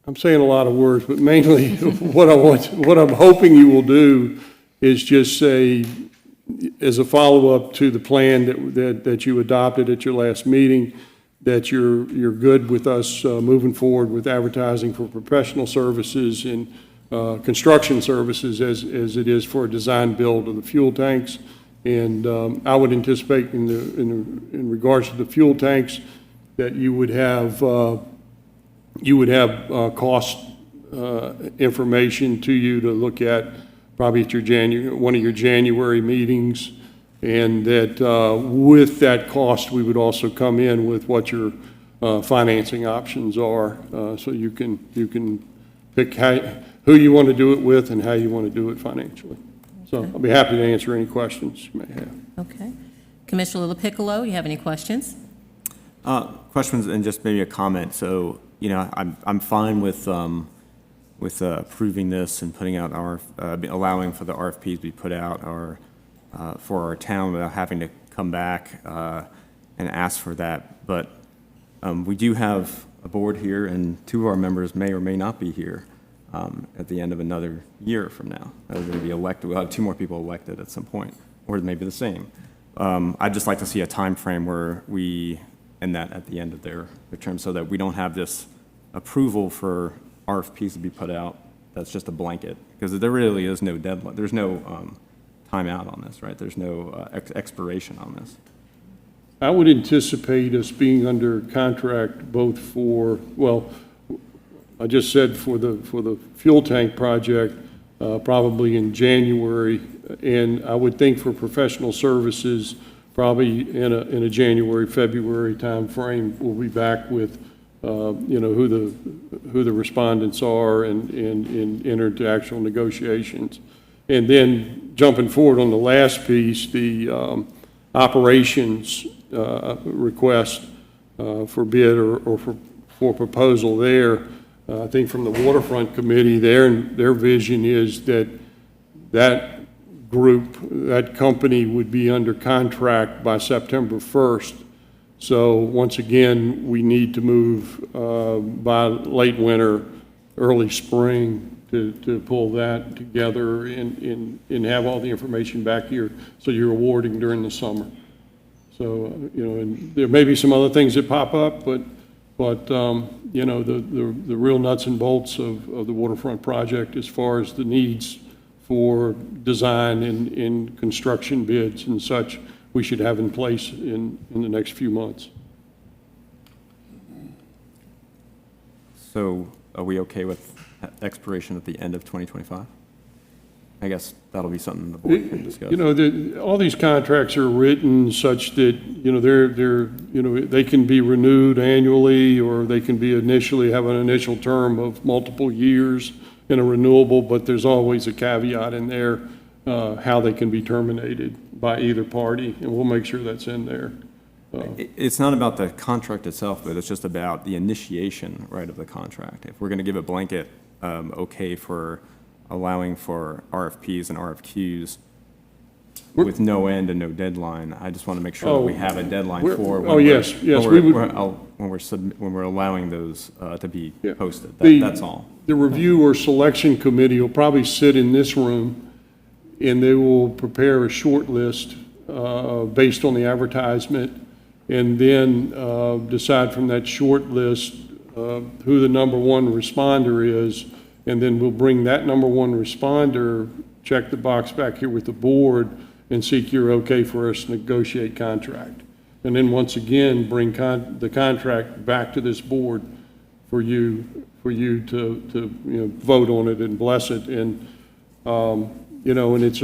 I'm saying a lot of words, but mainly what I'm hoping you will do is just say, as a follow-up to the plan that you adopted at your last meeting, that you're good with us moving forward with advertising for professional services and construction services as it is for a design build of the fuel tanks. And I would anticipate in regards to the fuel tanks that you would have cost information to you to look at probably at one of your January meetings, and that with that cost, we would also come in with what your financing options are, so you can pick who you want to do it with and how you want to do it financially. So I'll be happy to answer any questions you may have. Okay. Commissioner LaPiccolo, you have any questions? Questions and just maybe a comment. So, I'm fine with approving this and putting out allowing for the RFPs to be put out for our town without having to come back and ask for that. But we do have a board here, and 2 of our members may or may not be here at the end of another year from now. They're going to be elected. We'll have 2 more people elected at some point, or maybe the same. I'd just like to see a time frame where we end that at the end of their term, so that we don't have this approval for RFPs to be put out that's just a blanket, because there really is no deadline. There's no timeout on this, right? There's no expiration on this. I would anticipate us being under contract both for, well, I just said for the fuel tank project, probably in January, and I would think for professional services, probably in a January, February timeframe, we'll be back with who the respondents are and enter into actual negotiations. And then jumping forward on the last piece, the operations request for bid or for proposal there, I think from the Waterfront Committee, their vision is that group, that company would be under contract by September 1st. So once again, we need to move by late winter, early spring to pull that together and have all the information back here so you're awarding during the summer. So, and there may be some other things that pop up, but the real nuts and bolts of the waterfront project as far as the needs for design and construction bids and such, we should have in place in the next few months. So are we okay with expiration at the end of 2025? I guess that'll be something the board can discuss. All these contracts are written such that, they can be renewed annually, or they can be have an initial term of multiple years in a renewable, but there's always a caveat in there, how they can be terminated by either party, and we'll make sure that's in there. It's not about the contract itself, but it's just about the initiation, right, of the contract. If we're going to give a blanket okay for allowing for RFPs and RFQs with no end and no deadline, I just want to make sure that we have a deadline for when we're allowing those to be posted. That's all. The review or selection committee will probably sit in this room, and they will prepare a short list based on the advertisement, and then decide from that short list who the number 1 responder is, and then we'll bring that number 1 responder, check the box back here with the board, and seek your okay for us to negotiate contract. And then once again, bring the contract back to this board for you to vote on it and bless it. And and it's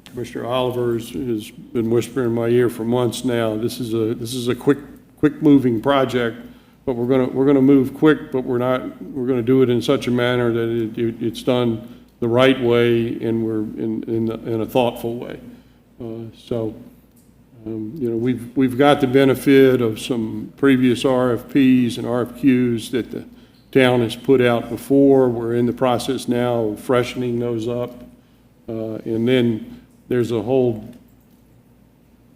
Commissioner Oliver has been whispering in my ear for months now. This is a quick moving project, but we're gonna move quick, but we're gonna do it in such a manner that it's done the right way, and we're in a thoughtful way. We've got the benefit of some previous RFPs and RFQs that the town has put out before. We're in the process now of freshening those up And then there's a whole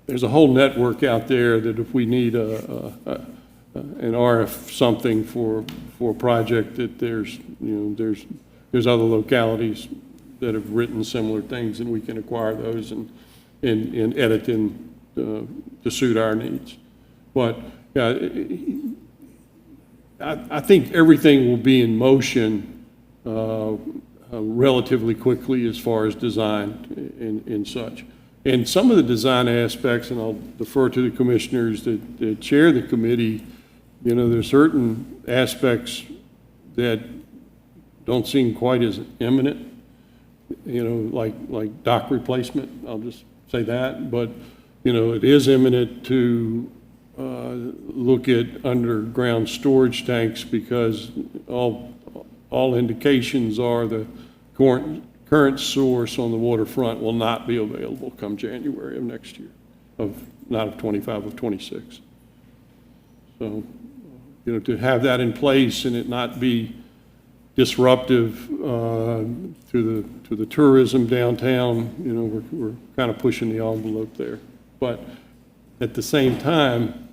network out there that if we need an RF something for a project, that there's other localities that have written similar things, and we can acquire those and edit them to suit our needs. But I think everything will be in motion relatively quickly as far as design and such. And some of the design aspects, and I'll defer to the commissioners that chair the committee, there's certain aspects that don't seem quite as imminent, like dock replacement, I'll just say that. But, it is imminent to look at underground storage tanks, because all indications are the current source on the waterfront will not be available come January of next year, not of 25, of 26. So, to have that in place and it not be disruptive to the tourism downtown, we're kind of pushing the envelope there. But at the same time,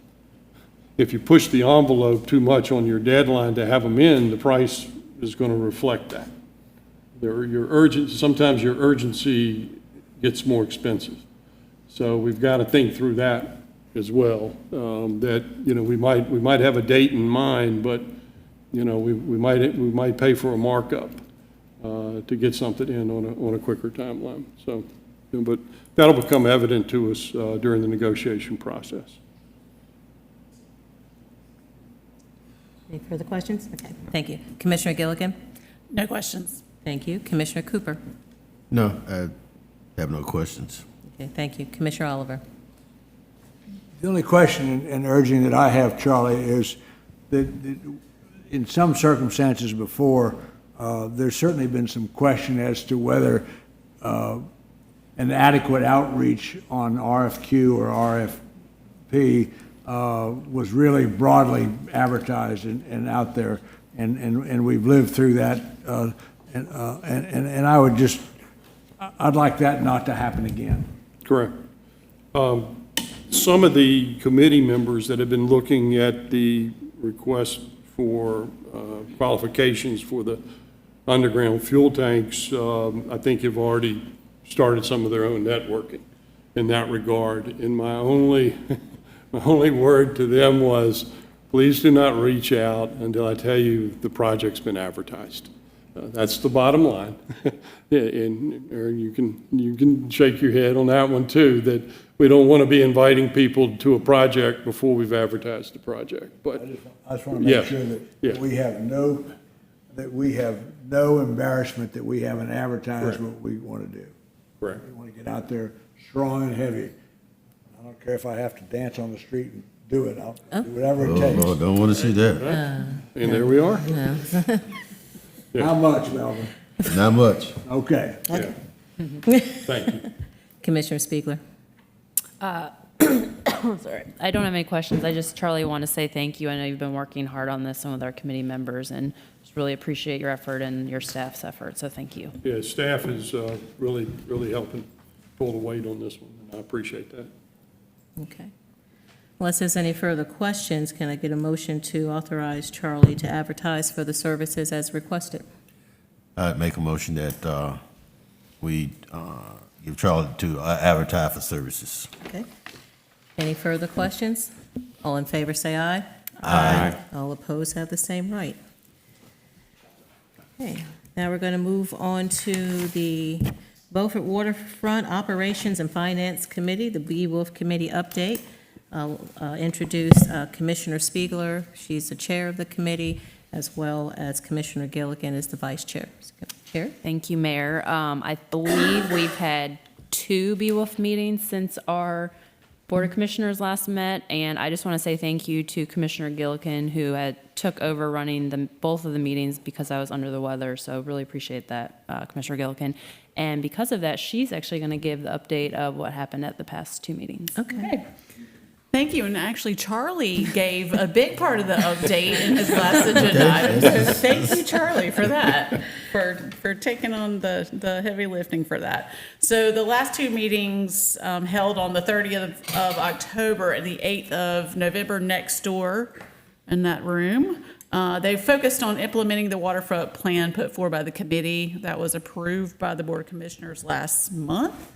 if you push the envelope too much on your deadline to have them in, the price is going to reflect that. Sometimes your urgency gets more expensive. So we've got to think through that as well. That we might have a date in mind, but we might pay for a markup to get something in on a quicker timeline. So, but that'll become evident to us during the negotiation process. Any further questions? Okay, thank you. Commissioner Gilligan? No questions. Thank you. Commissioner Cooper? No, I have no questions. Okay, thank you. Commissioner Oliver? The only question and urging that I have, Charlie, is that in some circumstances before, there's certainly been some question as to whether an adequate outreach on RFQ or RFP was really broadly advertised and out there, and we've lived through that, and I'd like that not to happen again. Correct. Some of the committee members that have been looking at the request for qualifications for the underground fuel tanks, I think have already started some of their own networking in that regard. And my only word to them was, please do not reach out until I tell you the project's been advertised. That's the bottom line. And you can shake your head on that one too, that we don't want to be inviting people to a project before we've advertised the project. But I just want to make sure that we have no embarrassment that we haven't advertised what we want to do. Correct. We want to get out there strong and heavy. I don't care if I have to dance on the street and do it. I'll do whatever it takes. Oh, don't want to see that. And there we are. How much, Melvin? Not much. Okay. Yeah. Thank you. Commissioner Spiegler? Sorry. I don't have any questions. Charlie, want to say thank you. I know you've been working hard on this, some of our committee members, and just really appreciate your effort and your staff's effort, so thank you. Yeah, staff is really helping pull the weight on this one, and I appreciate that. Okay. Unless there's any further questions, can I get a motion to authorize Charlie to advertise for the services as requested? I'd make a motion that we give Charlie to advertise for services. Okay. Any further questions? All in favor, say aye. Aye. All opposed have the same right. Okay, now we're going to move on to the Beaufort Waterfront Operations and Finance Committee, the BWOF Committee update. I'll introduce Commissioner Spiegler. She's the chair of the committee, as well as Commissioner Gilligan is the vice chair. Chair? Thank you, Mayor. I believe we've had 2 BWOF meetings since our Board of Commissioners last met, and I just want to say thank you to Commissioner Gilligan, who took over running both of the meetings because I was under the weather, so really appreciate that, Commissioner Gilligan. And because of that, she's actually going to give the update of what happened at the past 2 meetings. Okay. Thank you. And actually, Charlie gave a big part of the update in his last agenda item. So thank you, Charlie, for that, for taking on the heavy lifting for that. So the last two meetings held on the 30th of October and the 8th of November next door in that room. They focused on implementing the waterfront plan put forward by the committee that was approved by the Board of Commissioners last month.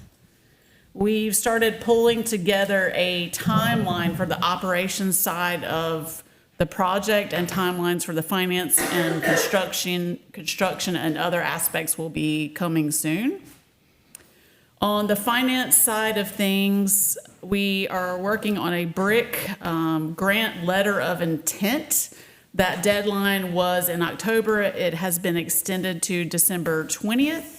We've started pulling together a timeline for the operations side of the project, and timelines for the finance and construction and other aspects will be coming soon. On the finance side of things, we are working on a BRIC grant letter of intent. That deadline was in October. It has been extended to December 20th.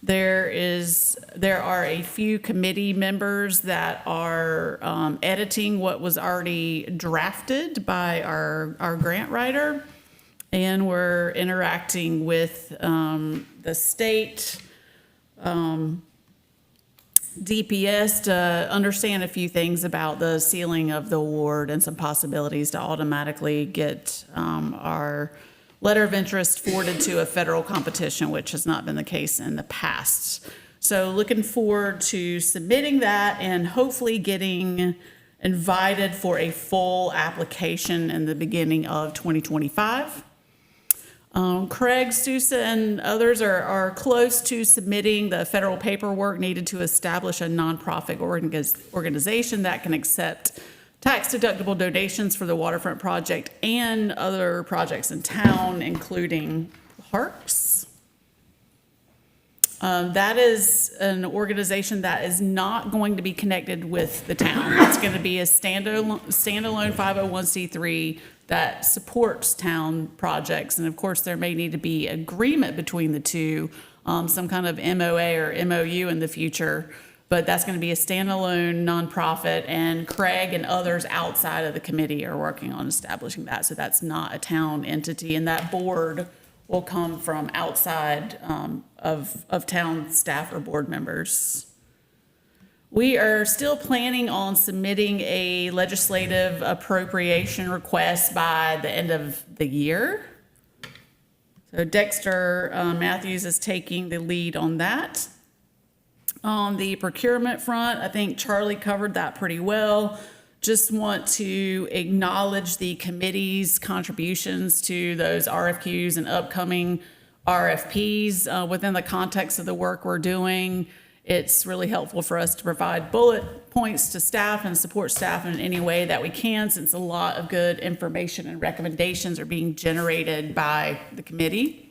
There are a few committee members that are editing what was already drafted by our grant writer, and we're interacting with the state DPS to understand a few things about the ceiling of the award and some possibilities to automatically get our letter of interest forwarded to a federal competition, which has not been the case in the past. So looking forward to submitting that and hopefully getting invited for a full application in the beginning of 2025. Craig Sousa and others are close to submitting the federal paperwork needed to establish a nonprofit organization that can accept tax-deductible donations for the waterfront project and other projects in town, including parks. That is an organization that is not going to be connected with the town. It's going to be a standalone 501c3 that supports town projects. And of course, there may need to be agreement between the two, some kind of MOA or MOU in the future. But that's going to be a standalone nonprofit, and Craig and others outside of the committee are working on establishing that. So that's not a town entity, and that board will come from outside of town staff or board members. We are still planning on submitting a legislative appropriation request by the end of the year. So Dexter Matthews is taking the lead on that. On the procurement front, I think Charlie covered that pretty well. Just want to acknowledge the committee's contributions to those RFQs and upcoming RFPs within the context of the work we're doing. It's really helpful for us to provide bullet points to staff and support staff in any way that we can, since a lot of good information and recommendations are being generated by the committee.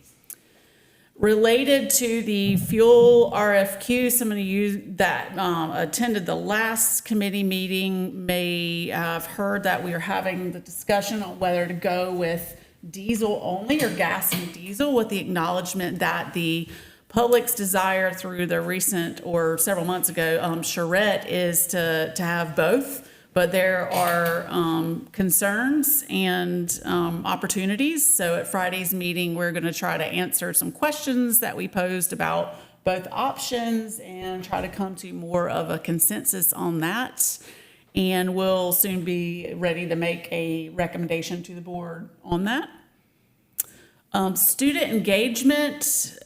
Related to the fuel RFQ, some of you that attended the last committee meeting may have heard that we are having the discussion on whether to go with diesel only or gas and diesel, with the acknowledgement that the public's desire through the recent or several months ago charrette is to have both. But there are concerns and opportunities. So at Friday's meeting, we're going to try to answer some questions that we posed about both options and try to come to more of a consensus on that. And we'll soon be ready to make a recommendation to the board on that. Student engagement,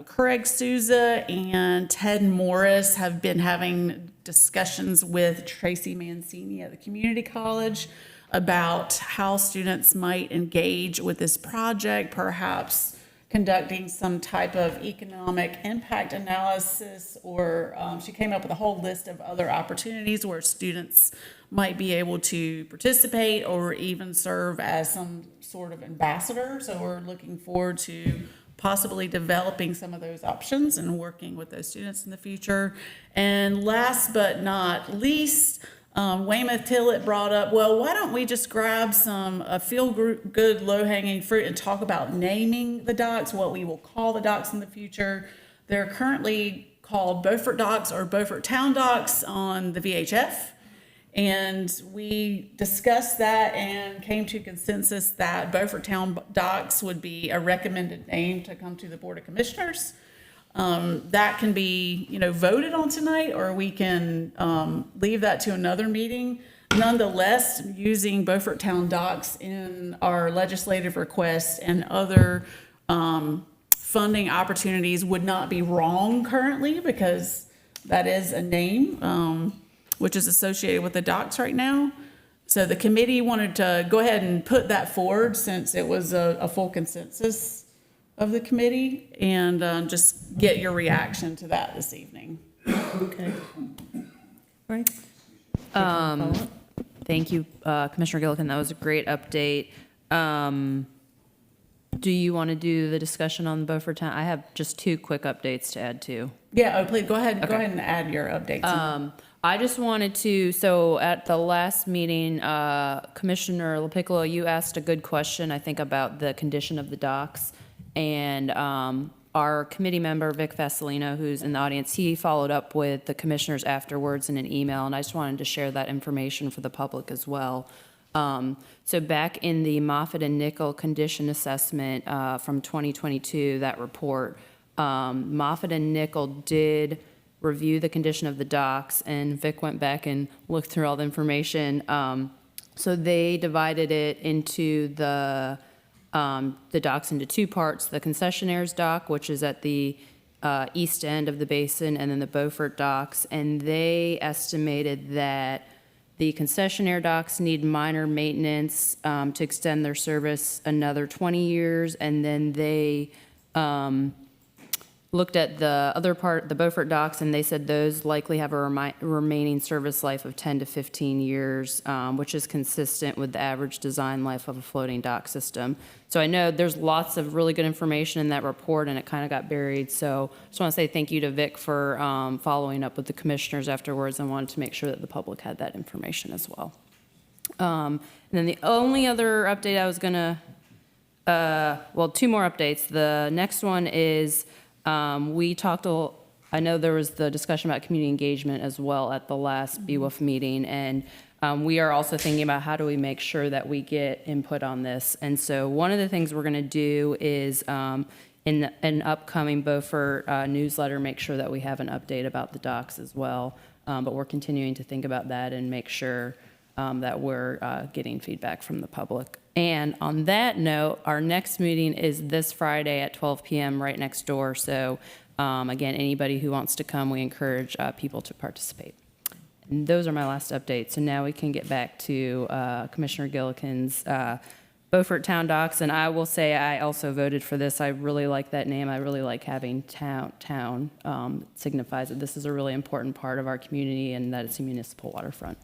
Craig Sousa and Ted Morris have been having discussions with Tracy Mancini at the community college about how students might engage with this project, perhaps conducting some type of economic impact analysis, or she came up with a whole list of other opportunities where students might be able to participate or even serve as some sort of ambassador. So we're looking forward to possibly developing some of those options and working with those students in the future. And last but not least, Weymouth Tillett brought up, well, why don't we just grab some feel-good, low-hanging fruit and talk about naming the docks, what we will call the docks in the future. They're currently called Beaufort Docks or Beaufort Town Docks on the VHF. And we discussed that and came to consensus that Beaufort Town Docks would be a recommended name to come to the Board of Commissioners. That can be, voted on tonight, or we can leave that to another meeting. nonetheless, using Beaufort Town docks in our legislative requests and other funding opportunities would not be wrong currently, because that is a name which is associated with the docks right now. So the committee wanted to go ahead and put that forward since it was a full consensus of the committee, and just get your reaction to that this evening. Okay. All right. Thank you, Commissioner Gillikin. That was a great update. Do you want to do the discussion on the Beaufort Town? I have just two quick updates to add to. Yeah, oh, please, go ahead Okay. and add your updates. I just wanted to, so at the last meeting, Commissioner LaPiccolo, you asked a good question, I think, about the condition of the docks. And our committee member, Vic Vasilino, who's in the audience, he followed up with the commissioners afterwards in an email, and I just wanted to share that information for the public as well. So back in the Moffett and Nickel condition assessment from 2022, that report, Moffett and Nickel did review the condition of the docks, and Vic went back and looked through all the information. So they divided it into the docks into two parts: the concessionaire's dock, which is at the east end of the basin, and then the Beaufort docks. And they estimated that the concessionaire docks need minor maintenance to extend their service another 20 years. And then they looked at the other part, the Beaufort docks, and they said those likely have a remaining service life of 10 to 15 years, which is consistent with the average design life of a floating dock system. So I know there's lots of really good information in that report, and it kind of got buried. So I just want to say thank you to Vic for following up with the commissioners afterwards, and wanted to make sure that the public had that information as well. And then the only other update I was going to, well, two more updates. The next one is, we talked, I know there was the discussion about community engagement as well at the last BWOF meeting, and we are also thinking about how do we make sure that we get input on this. And so one of the things we're going to do is in an upcoming Beaufort newsletter, make sure that we have an update about the docks as well. But we're continuing to think about that and make sure that we're getting feedback from the public. And on that note, our next meeting is this Friday at 12 p.m. right next door. So again, anybody who wants to come, we encourage people to participate. And those are my last updates. So now we can get back to Commissioner Gillikin's Beaufort Town Docks. And I will say I also voted for this. I really like that name. I really like having town. It signifies that this is a really important part of our community and that it's a municipal waterfront.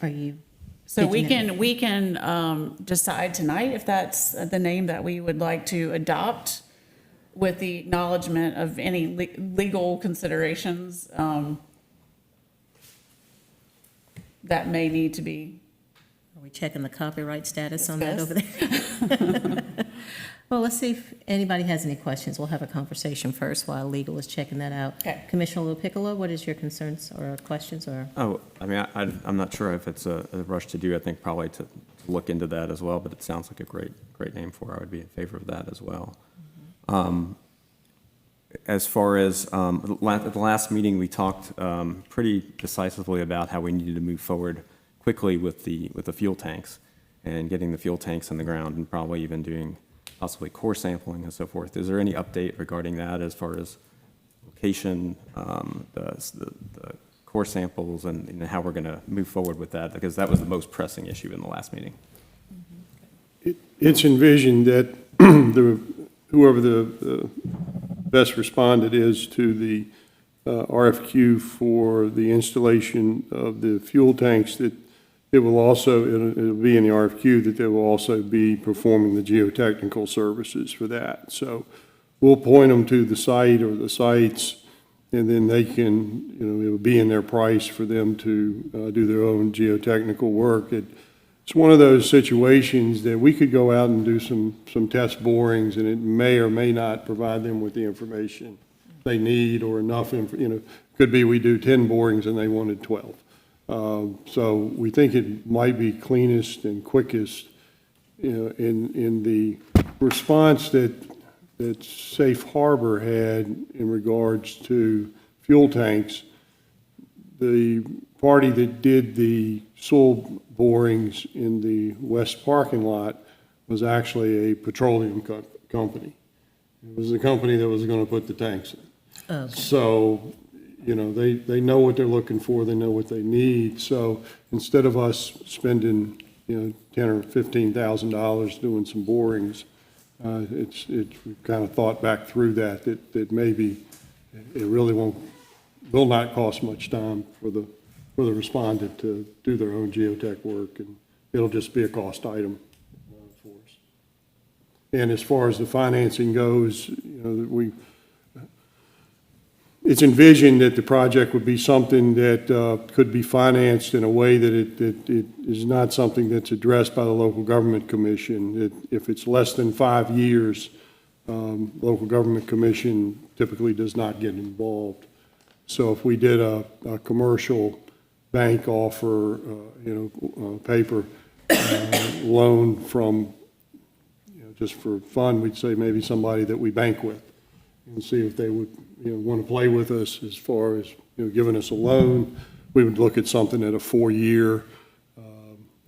Are you? So we can decide tonight if that's the name that we would like to adopt, with the acknowledgement of any legal considerations that may need to be. Are we checking the copyright status on that over there? Well, let's see if anybody has any questions. We'll have a conversation first while legal is checking that out. Okay. Commissioner LaPiccolo, what is your concerns or questions or? Oh, I mean, I'm not sure if it's a rush to do. I think probably to look into that as well, but it sounds like a great name for it. I would be in favor of that as well. As far as at the last meeting, we talked pretty decisively about how we needed to move forward quickly with the fuel tanks and getting the fuel tanks in the ground, and probably even doing possibly core sampling and so forth. Is there any update regarding that as far as location, the core samples, and how we're going to move forward with that? Because that was the most pressing issue in the last meeting. It's envisioned that whoever the best respondent is to the RFQ for the installation of the fuel tanks, that it will also, it'll be in the RFQ that they will also be performing the geotechnical services for that. So we'll point them to the site or the sites, and then they can, it will be in their price for them to do their own geotechnical work. It's one of those situations that we could go out and do some test borings, and it may or may not provide them with the information they need or enough, could be we do 10 borings and they wanted 12. So we think it might be cleanest and quickest, in the response that Safe Harbor had in regards to fuel tanks. The party that did the soil borings in the west parking lot was actually a petroleum company. It was the company that was going to put the tanks in. Okay. So, you know, they know what they're looking for, they know what they need. So instead of us spending, you know, $10,000 or $15,000 doing some borings, we've kind of thought back through that maybe it really will not cost much time for the respondent to do their own geotech work, and it'll just be a cost item for us. And as far as the financing goes, you know, it's envisioned that the project would be something that could be financed in a way that it is not something that's addressed by the local government commission. If it's less than 5 years, local government commission typically does not get involved. So if we did a commercial bank offer, paper loan from, just for fun, we'd say maybe somebody that we bank with and see if they would, want to play with us as far as, giving us a loan. We would look at something at a 4-year.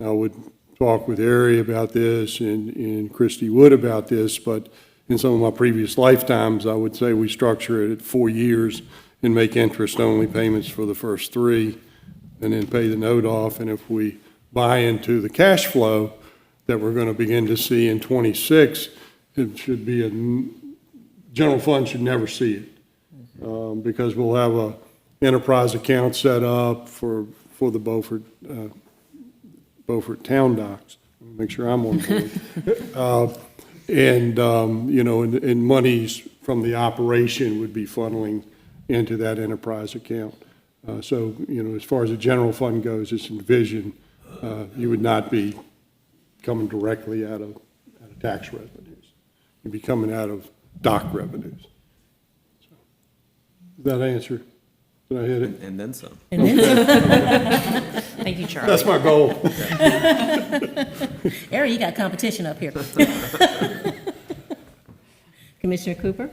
I would talk with Ari about this and Christy Wood about this, but in some of my previous lifetimes, I would say we structure it at 4 years and make interest-only payments for the first 3, and then pay the note off. And if we buy into the cash flow that we're going to begin to see in '26, it should be general fund should never see it, because we'll have a enterprise account set up for the Beaufort town docks. Make sure I'm on board. And monies from the operation would be funneling into that enterprise account. So, as far as the general fund goes, it's envisioned you would not be coming directly out of tax revenues. You'd be coming out of dock revenues. So, does that answer? Did I hit it? And then some. And then Thank you, Charlie. That's my goal. Ari, you got competition up here. Commissioner Cooper,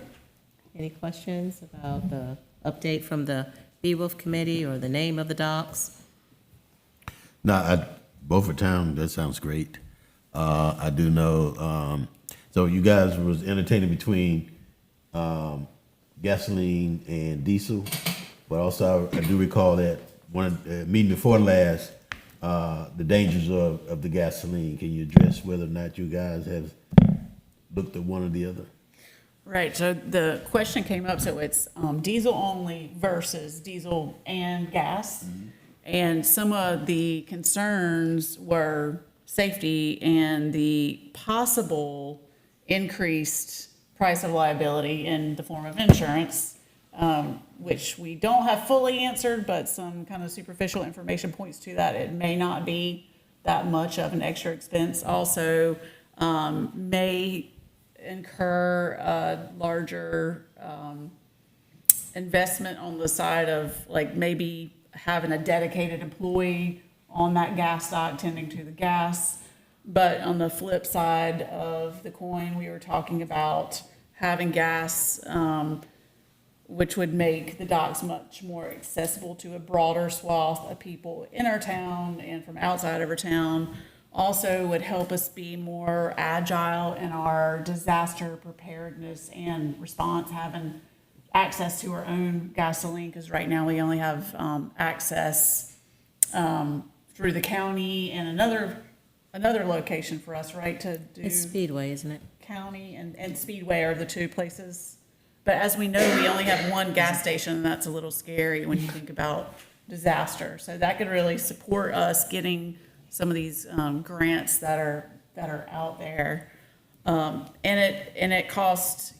any questions about the update from the Beaufort Committee or the name of the docks? No, Beaufort Town, that sounds great. I do know, so you guys was entertaining between gasoline and diesel, but also I do recall that one meeting before last, the dangers of the gasoline. Can you address whether or not you guys have looked at one or the other? Right, so the question came up, so it's diesel only versus diesel and gas. And some of the concerns were safety and the possible increased price of liability in the form of insurance, which we don't have fully answered, but some kind of superficial information points to that. It may not be that much of an extra expense. Also, may incur a larger investment on the side of like maybe having a dedicated employee on that gas dock tending to the gas. But on the flip side of the coin, we were talking about having gas, which would make the docks much more accessible to a broader swath of people in our town and from outside of our town. Also would help us be more agile in our disaster preparedness and response, having access to our own gasoline, because right now we only have access through the county and another location for us, right, to do. It's Speedway, isn't it? County and Speedway are the two places. But as we know, we only have one gas station, and that's a little scary when you think about disaster. So that could really support us getting some of these grants that are out there. And it costs,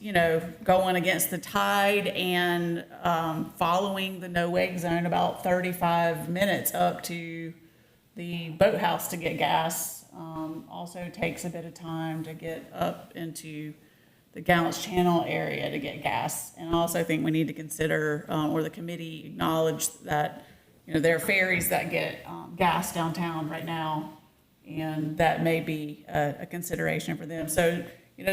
going against the tide and following the no-wake zone about 35 minutes up to the boathouse to get gas. Also takes a bit of time to get up into the Gallants Channel area to get gas. And I also think we need to consider, or the committee acknowledge that, there are ferries that get gas downtown right now, and that may be a consideration for them. So,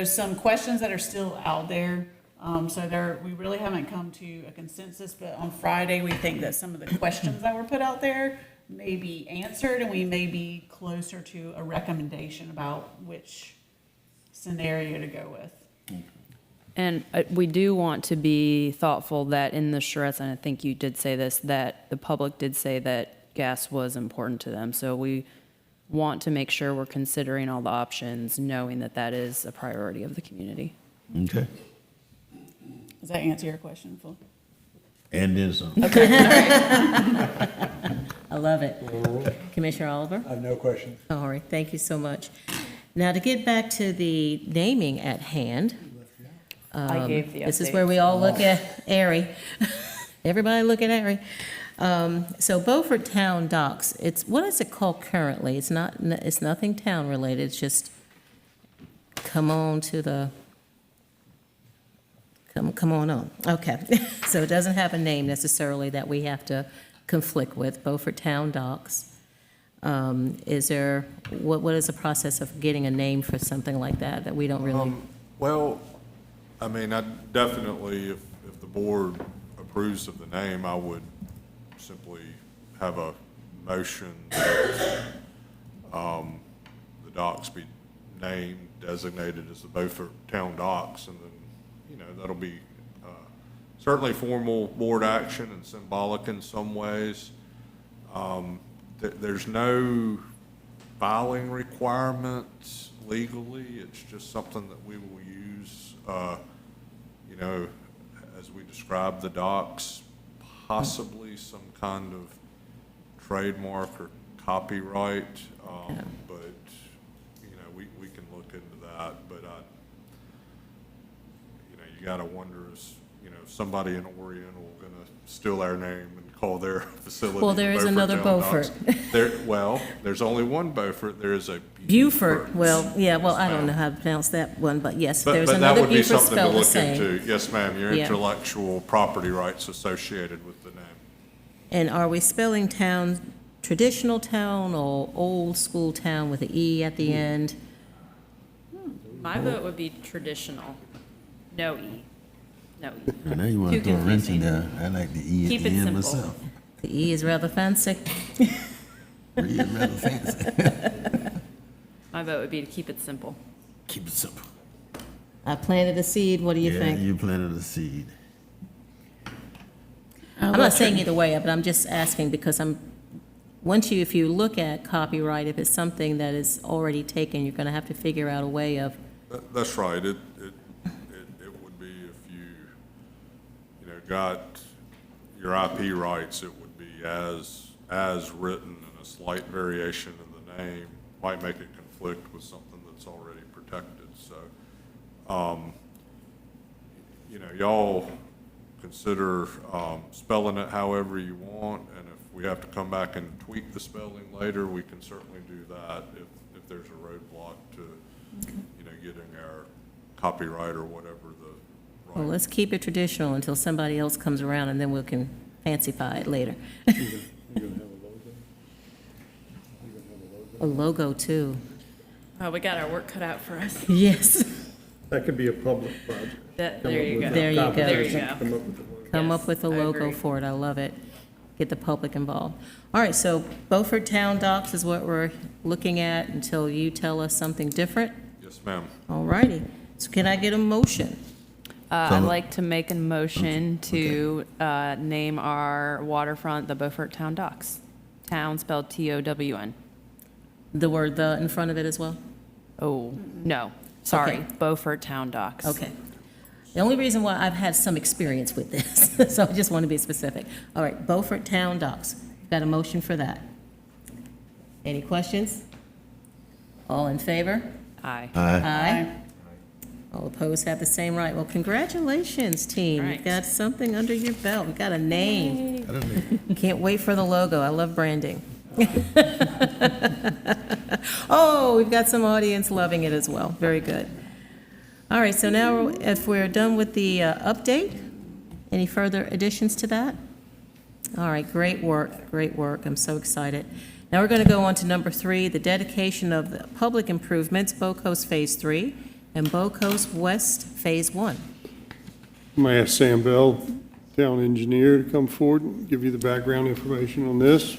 some questions that are still out there. So we really haven't come to a consensus, but on Friday, we think that some of the questions that were put out there may be answered, and we may be closer to a recommendation about which scenario to go with. And we do want to be thoughtful that in the charrettes, and I think you did say this, that the public did say that gas was important to them. So we want to make sure we're considering all the options, knowing that that is a priority of the community. Okay. Does that answer your question, Phil? And then some. Okay. I love it. Commissioner Oliver? I have no questions. All right, thank you so much. Now, to get back to the naming at hand. I gave the This is update. where we all look at Erie. Everybody look at Erie. So Beaufort Town Docks, what is it called currently? It's nothing town related, it's just come on on. Okay. So it doesn't have a name necessarily that we have to conflict with, Beaufort Town Docks. What is the process of getting a name for something like that we don't really? Well, I mean, I definitely, if the board approves of the name, I would simply have a motion that the docks be named, designated as the Beaufort Town Docks, and then, that'll be certainly formal board action and symbolic in some ways. There's no filing requirements legally. It's just something that we will use, as we describe the docks, possibly some kind of trademark or copyright, but, we can look into that. But you gotta wonder if somebody in Oriental gonna steal our name and call their facility. Well, there is Beaufort another Town Beaufort. Docks. There's only one Beaufort. There is a Beaufort, well, yeah, well, I don't know how to pronounce that one, but yes, there's But that another would be Beaufort something to spelled the look same. into. Yes, ma'am, your Yeah. intellectual property rights associated with the name. And are we spelling town, traditional town or old school town with an E at the end? My vote would be traditional. No E. No E. I know you want to Too throw a wrench in confusing. there. I like the E Keep at the it end simple. myself. The E is rather fancy. Real rather fancy. My vote would be to keep it simple. Keep it simple. I planted a seed, what do you Yeah, think? you planted a seed. I'm not saying either way, but I'm just asking because if you look at copyright, if it's something that is already taken, you're gonna have to figure out a way of, That's right. It would be if you got your IP rights, it would be as written, and a slight variation in the name might make it conflict with something that's already protected. So, y'all consider spelling it however you want, and if we have to come back and tweak the spelling later, we can certainly do that if there's a roadblock to, getting our copyright or whatever the well, let's keep it traditional until somebody else comes around and then we can fancify it later. A logo too. Oh, we got our work cut out for us. Yes. That could be a public project. There you go. There you go. There you go. Come Yes, up with a I logo agree. for it. I love it. Get the public involved. All right, so Beaufort Town Docks is what we're looking at until you tell us something different. Yes, ma'am. All righty. So can I get a motion? I'd like to make a motion to name our waterfront the Beaufort Town Docks. Town spelled T-O-W-N. The word "the" in front of it as well? Oh, no, sorry, Okay. Beaufort Town Docks. Okay. The only reason why I've had some experience with this, so I just want to be specific. All right, Beaufort Town Docks. Got a motion for that. Any questions? All in favor? Aye. Aye. All opposed have the same right. Well, congratulations, team. All You've right. got something under your belt. We've got a name. Can't wait for the logo. I love branding. Oh, we've got some audience loving it as well. Very good. All right, so now if we're done with the update, any further additions to that? All right, great work, great work. I'm so excited. Now we're going to go on to number 3, the dedication of the public improvements, BOCOS Phase 3 and BOCOS West Phase 1. I'm going to ask Sam Bell, town engineer, to come forward and give you the background information on this.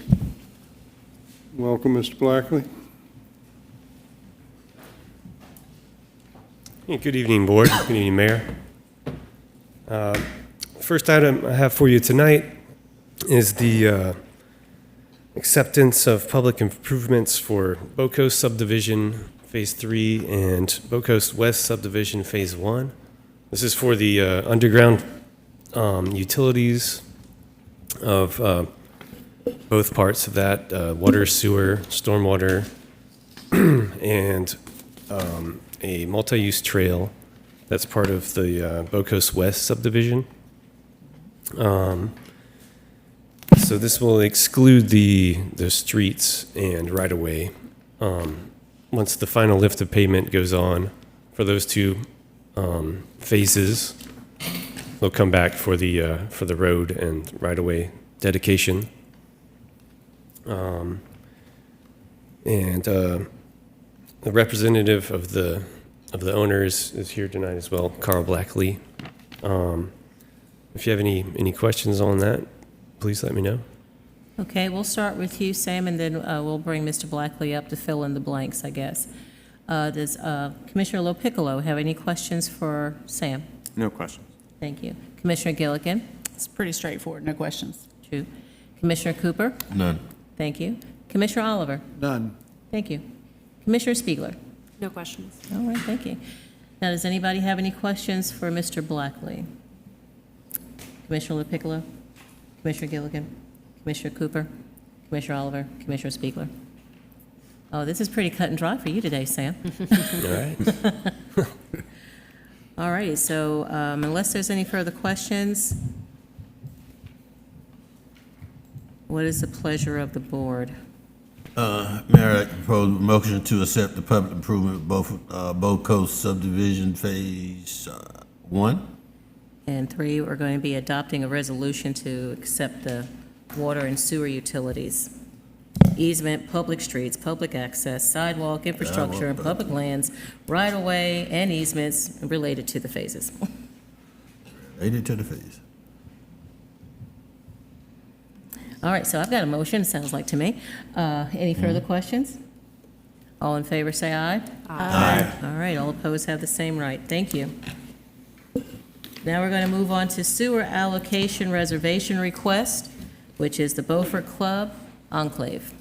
Welcome, Mr. Blackley. Hey, good evening, Board. Good evening, Mayor. First item I have for you tonight is the acceptance of public improvements for BOC subdivision Phase 3 and BOC West subdivision Phase 1. This is for the underground utilities of both parts of that, water, sewer, stormwater, and a multi-use trail that's part of the BOC West subdivision. So this will exclude the streets and right-of-way. Once the final lift of pavement goes on for those two phases, they'll come back for the road and right-of-way dedication. And the representative of the owners is here tonight as well, Carl Blackley. If you have any questions on that, please let me know. Okay, we'll start with you, Sam, and then we'll bring Mr. Blackley up to fill in the blanks, I guess. Does Commissioner Lopiccolo have any questions for Sam? No questions. Thank you. Commissioner Gilligan? It's pretty straightforward, no questions. True. Commissioner Cooper? None. Thank you. Commissioner Oliver? None. Thank you. Commissioner Spiegler? No questions. All right, thank you. Now, does anybody have any questions for Mr. Blackley? Commissioner LaPiccolo, Commissioner Gilligan, Commissioner Cooper, Commissioner Oliver, Commissioner Spiegler. Oh, this is pretty cut and dry for you today, Sam. All right. All righty, so unless there's any further questions, what is the pleasure of the board? Mayor, I propose a motion to accept the public improvement, both coast subdivision Phase 1. And 3, we're going to be adopting a resolution to accept the water and sewer utilities, easement, public streets, public access, sidewalk, infrastructure, and public lands, right-of-way, and easements related to the phases. Related to the phase. All right, so I've got a motion, it sounds like to me. Any further questions? All in favor, say aye. Aye. All right, all opposed have the same right. Thank you. Now we're going to move on to sewer allocation reservation request, which is the Beaufort Club Enclave.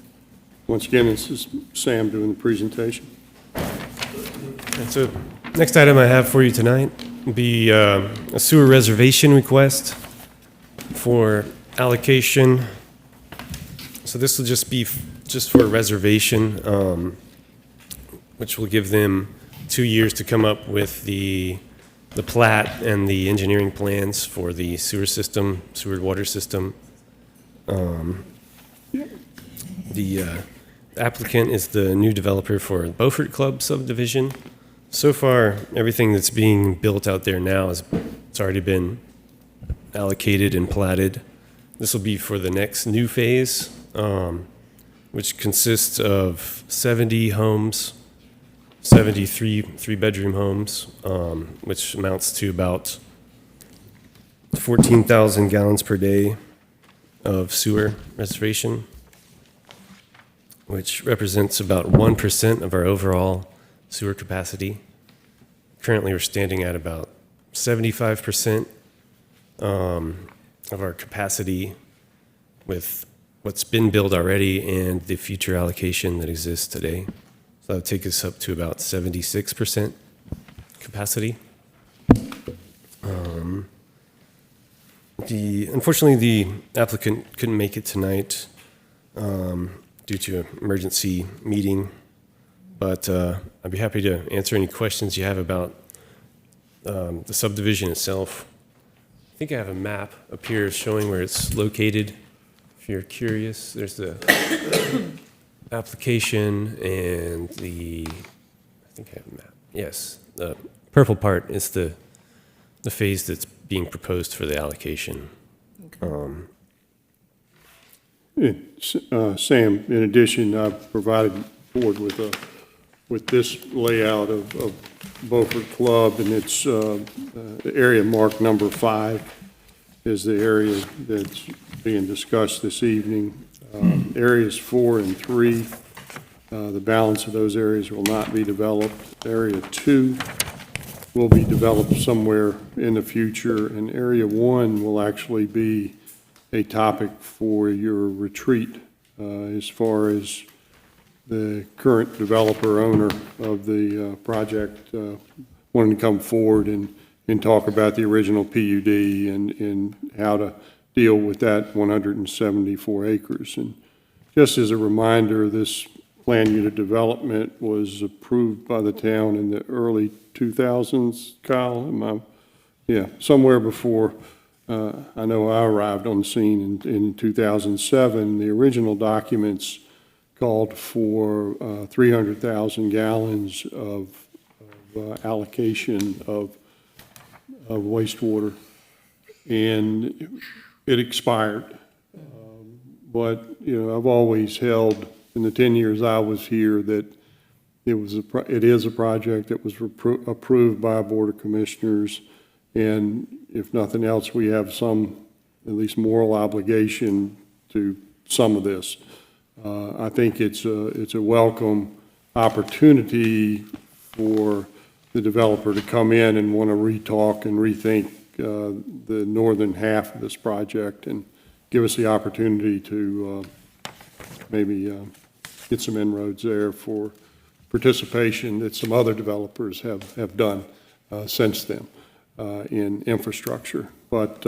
Once again, this is Sam doing the presentation. And so, next item I have for you tonight will be a sewer reservation request for allocation. So this will just be just for a reservation, which will give them 2 years to come up with the plat and the engineering plans for the sewer system, sewer water system. The applicant is the new developer for Beaufort Club subdivision. So far, everything that's being built out there now it's already been allocated and platted. This will be for the next new phase, which consists of 70 homes, 73 three-bedroom homes, which amounts to about 14,000 gallons per day of sewer reservation, which represents about 1% of our overall sewer capacity. Currently, we're standing at about 75% of our capacity with what's been built already and the future allocation that exists today. So that would take us up to about 76% capacity. Unfortunately, the applicant couldn't make it tonight due to an emergency meeting, but I'd be happy to answer any questions you have about the subdivision itself. I think I have a map up here showing where it's located. If you're curious, there's the application and I think I have a map. Yes, the purple part is the phase that's being proposed for the allocation. Sam, in addition, I've provided the board with with this layout of Beaufort Club, and it's the area marked number 5 is the area that's being discussed this evening. Areas 4 and 3, the balance of those areas will not be developed. Area 2 will be developed somewhere in the future, and Area 1 will actually be a topic for your retreat as far as the current developer owner of the project wanting to come forward and talk about the original PUD and how to deal with that 174 acres. And just as a reminder, this plan unit development was approved by the town in the early 2000s, Kyle, yeah, somewhere before I know I arrived on the scene in 2007. The original documents called for 300,000 gallons of allocation of wastewater, and it expired. But, you know, I've always held, in the 10 years I was here, that it is a project that was approved by a Board of Commissioners, and if nothing else, we have some, at least moral obligation to some of this. I think it's a welcome opportunity for the developer to come in and want to re-talk and rethink the northern half of this project and give us the opportunity to maybe get some inroads there for participation that some other developers have done since then in infrastructure. But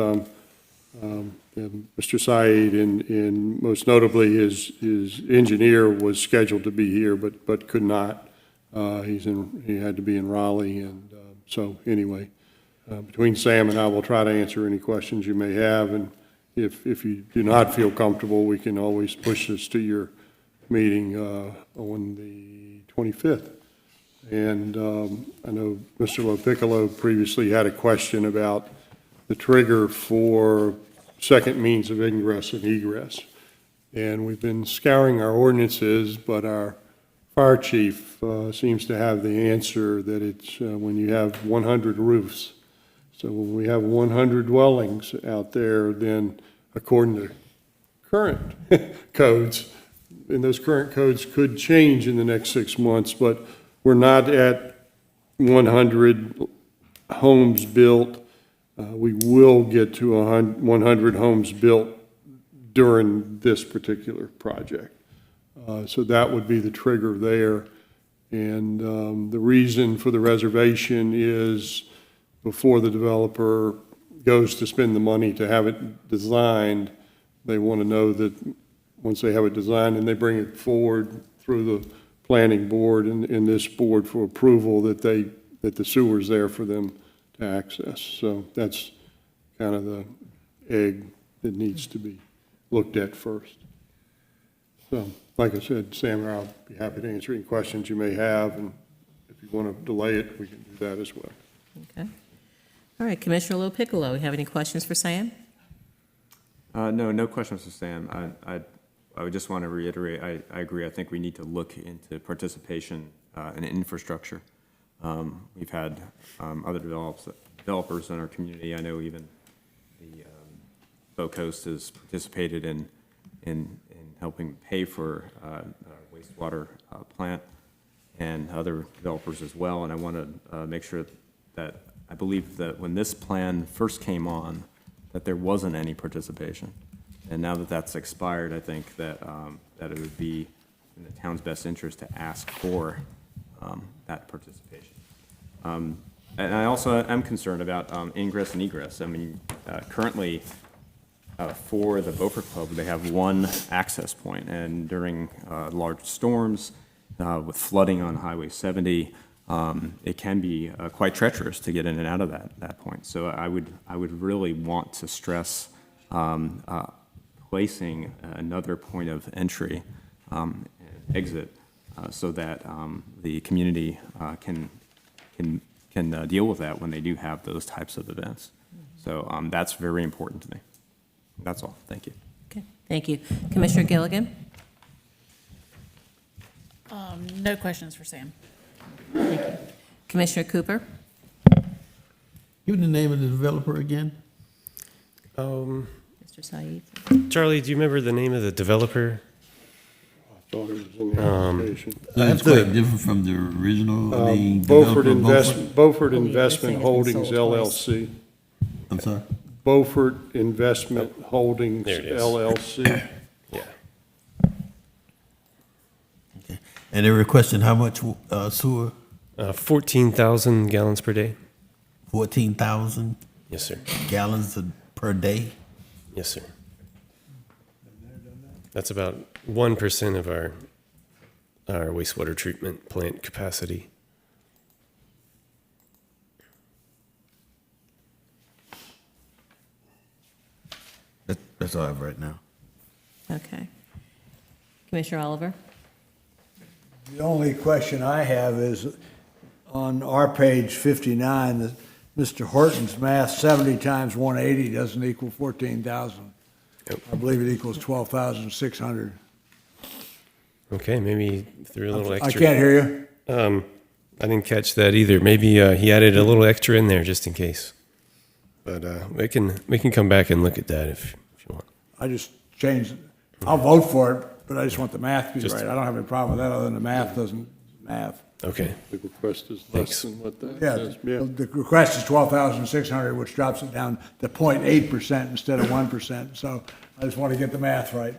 Mr. Said, and most notably his engineer, was scheduled to be here but could not. He had to be in Raleigh, and so anyway, between Sam and I, we'll try to answer any questions you may have, and if you do not feel comfortable, we can always push this to your meeting on the 25th. And I know Mr. Lopiccolo previously had a question about the trigger for second means of ingress and egress. And we've been scouring our ordinances, but our fire chief seems to have the answer that it's when you have 100 roofs. So when we have 100 dwellings out there, then according to current codes, and those current codes could change in the next 6 months, but we're not at 100 homes built. We will get to 100 homes built during this particular project. So that would be the trigger there. And the reason for the reservation is before the developer goes to spend the money to have it designed, they want to know that once they have it designed and they bring it forward through the planning board and this board for approval, that the sewer's there for them to access. So that's kind of the egg that needs to be looked at first. So, like I said, Sam and I'll be happy to answer any questions you may have, and if you want to delay it, we can do that as well. Okay. All right, Commissioner Lopiccolo, you have any questions for Sam? No questions for Sam. I would just want to reiterate, I agree. I think we need to look into participation in infrastructure. We've had other developers in our community. I know even the BOC has participated in helping pay for a wastewater plant, and other developers as well. And I want to make sure that I believe that when this plan first came on, that there wasn't any participation. And now that that's expired, I think that that it would be in the town's best interest to ask for that participation. And I also am concerned about ingress and egress. I mean, currently for the Beaufort Club, they have one access point, and during large storms with flooding on Highway 70, it can be quite treacherous to get in and out of that point. So I would really want to stress placing another point of entry and exit so that the community can deal with that when they do have those types of events. So that's very important to me. That's all. Thank you. Okay, thank you. Commissioner Gilligan? No questions for Sam. Commissioner Cooper? Give me the name of the developer again. Mr. Said? Charlie, do you remember the name of the developer? I thought it was in the application. It's quite different from the original, I mean, Beaufort developer Beaufort Investment Holdings LLC. I'm sorry? Beaufort Investment Holdings There it is. LLC. Yeah. And they're requesting how much sewer? 14,000 gallons per day. 14,000 Yes, sir. gallons per day? Yes, sir. That's about 1% of our wastewater treatment plant capacity. That's all I have right now. Okay. Commissioner Oliver? The only question I have is on our page 59, that Mr. Horton's math, 70 times 180 doesn't equal 14,000. I believe it equals 12,600. Okay, maybe threw a little extra. I can't hear you. I didn't catch that either. Maybe he added a little extra in there just in case. But we can come back and look at that if you want. I just changed, I'll vote for it, but I just want the math to be Just- right. I don't have any problem with that, other than the math doesn't math. Okay. The request is Thanks. less than what that Yeah, says. Yeah. the request is 12,600, which drops it down to 0.8% instead of 1%. So I just want to get the math right.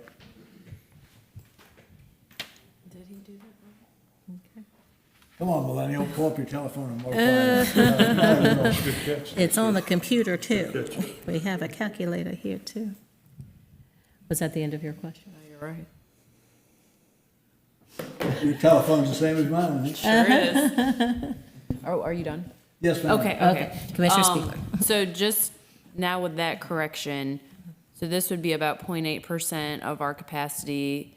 Did he do that? Come on, Millennial, pull up your telephone and multiply. It's on the computer, too. We have a calculator here, too. Was that the end of your question? You're right. Your telephone's the same as mine, isn't it? Sure is. Oh, are you done? Yes, ma'am. Okay, Okay. okay. Commissioner Spiegler. So just now with that correction, so this would be about 0.8% of our capacity.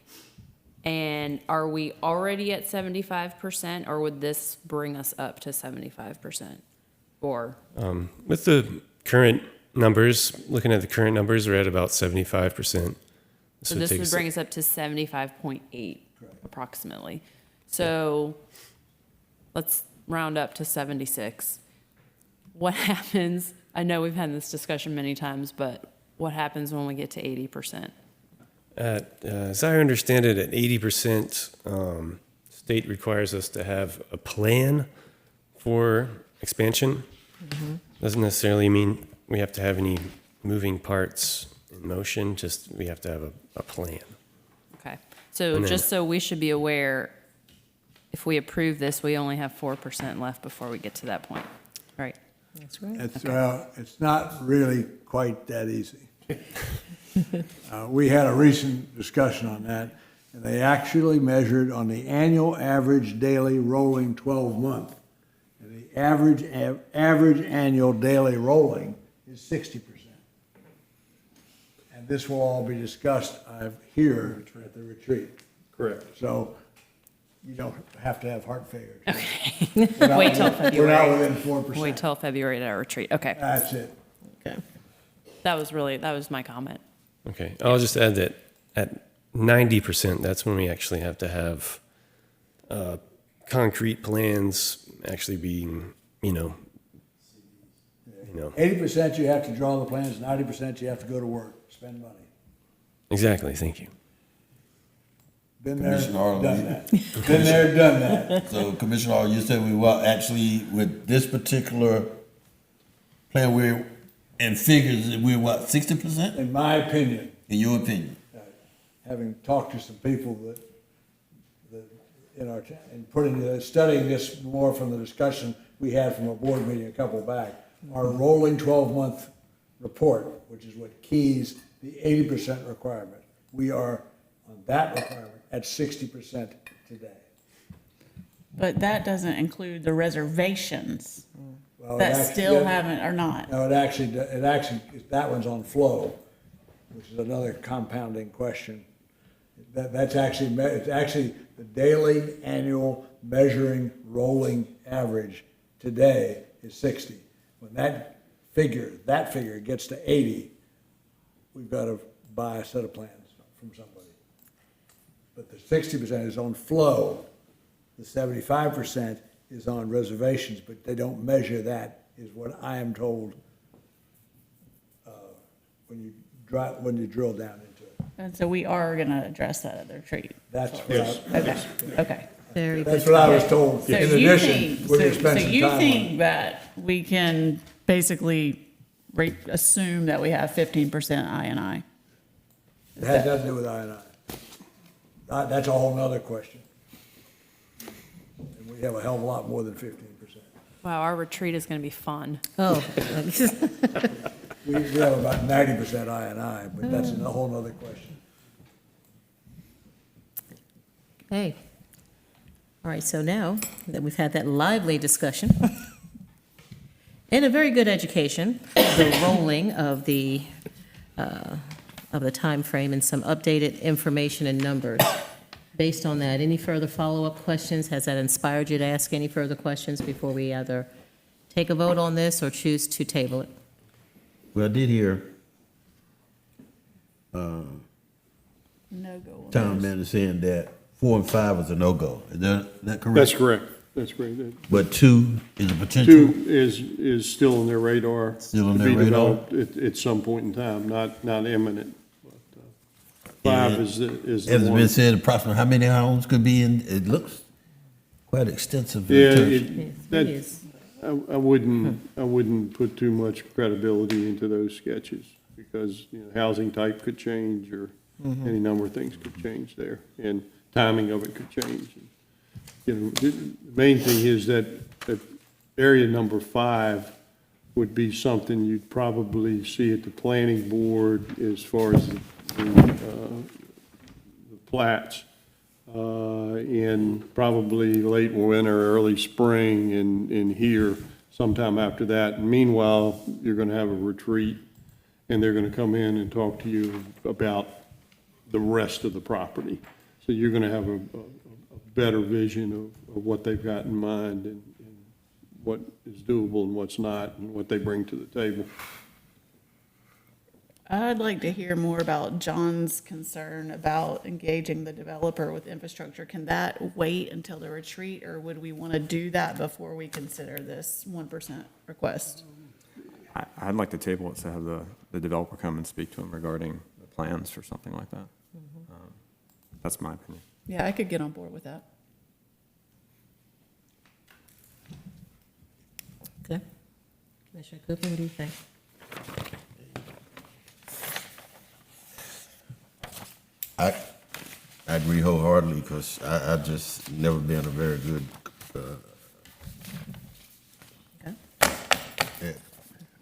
And are we already at 75%, or would this bring us up to 75%? Or, With the current numbers, looking at the current numbers, we're at about 75%. so this would bring us up to 75.8 approximately. So let's round up to 76. What happens, I know we've had this discussion many times, but what happens when we get to 80%? As I understand it, at 80%, state requires us to have a plan for expansion. Doesn't necessarily mean we have to have any moving parts in motion, just we have to have a plan. Okay, so And then- just so we should be aware, if we approve this, we only have 4% left before we get to that point, right? That's right. It's not really quite that easy. We had a recent discussion on that, and they actually measured on the annual average daily rolling 12-month. And the average annual daily rolling is 60%. And this will all be discussed here at the retreat. Correct. So you don't have to have heart failure. Okay. Wait till February. We're not within 4%. Wait till February at our retreat, okay. That's it. Okay. That was my comment. Okay, I'll just add that at 90%, that's when we actually have to have concrete plans actually being, 80% you have to draw the plans, 90% you have to go to work, spend money. Exactly, thank you. Been there, Commissioner Arlen, done that. Been there, done that. So Commissioner Arlen, you said we were actually, with this particular plan, we're, in figures, we're what, 60%? In my opinion, In your opinion? having talked to some people that in our, and studying this more from the discussion we had from a board meeting a couple back, our rolling 12-month report, which is what keys the 80% requirement, we are on that requirement at 60% today. But that doesn't include the reservations Well, it that actually- still haven't, or not. No, it actually, that one's on flow, which is another compounding question. It's actually the daily annual measuring rolling average today is 60. When that figure gets to 80, we've got to buy a set of plans from somebody. But the 60% is on flow, The 75% is on reservations, but they don't measure that, is what I am told, when you drill down into it. And so we are going to address that at the retreat. That's Okay, okay. Very That's good. what I was told. So In you addition, think, we're gonna so spend some you time on it. think that we can basically assume that we have 15% INI? It has nothing to do with I&I. That's a whole nother question. And we have a hell of a lot more than 15%. Wow, our retreat is going to be fun. Oh. We have about 90% I&I, but that's a whole nother question. Okay. All right, so now that we've had that lively discussion, and a very good education, the rolling of the time frame and some updated information and numbers. Based on that, any further follow-up questions? Has that inspired you to ask any further questions before we either take a vote on this or choose to table it? Well, I did hear No-go. town manager saying that 4 and 5 is a no-go. Is that correct? That's correct. That's correct. But 2 is a potential? 2 is still on their radar. Still on to their be radar? developed at some point in time, not imminent. But 5 is the Has it one. been said approximately how many homes could be in? It looks quite extensive. in Yeah, terms- I wouldn't put too much credibility into those sketches because, housing type could change or any number of things could change there and timing of it could change. The main thing is that area number 5 would be something you'd probably see at the planning board as far as the plats in probably late winter, early spring, and here sometime after that. And meanwhile, you're going to have a retreat, and they're going to come in and talk to you about the rest of the property. So you're going to have a better vision of what they've got in mind and what is doable and what's not, and what they bring to the table. I'd like to hear more about John's concern about engaging the developer with infrastructure. Can that wait until the retreat, or would we want to do that before we consider this 1% request? I'd like to table it to have the developer come and speak to him regarding the plans for something like that. That's my opinion. Yeah, I could get on board with that. Okay. Commissioner Cooper, what do you think? I agree wholeheartedly because I just never been a very good at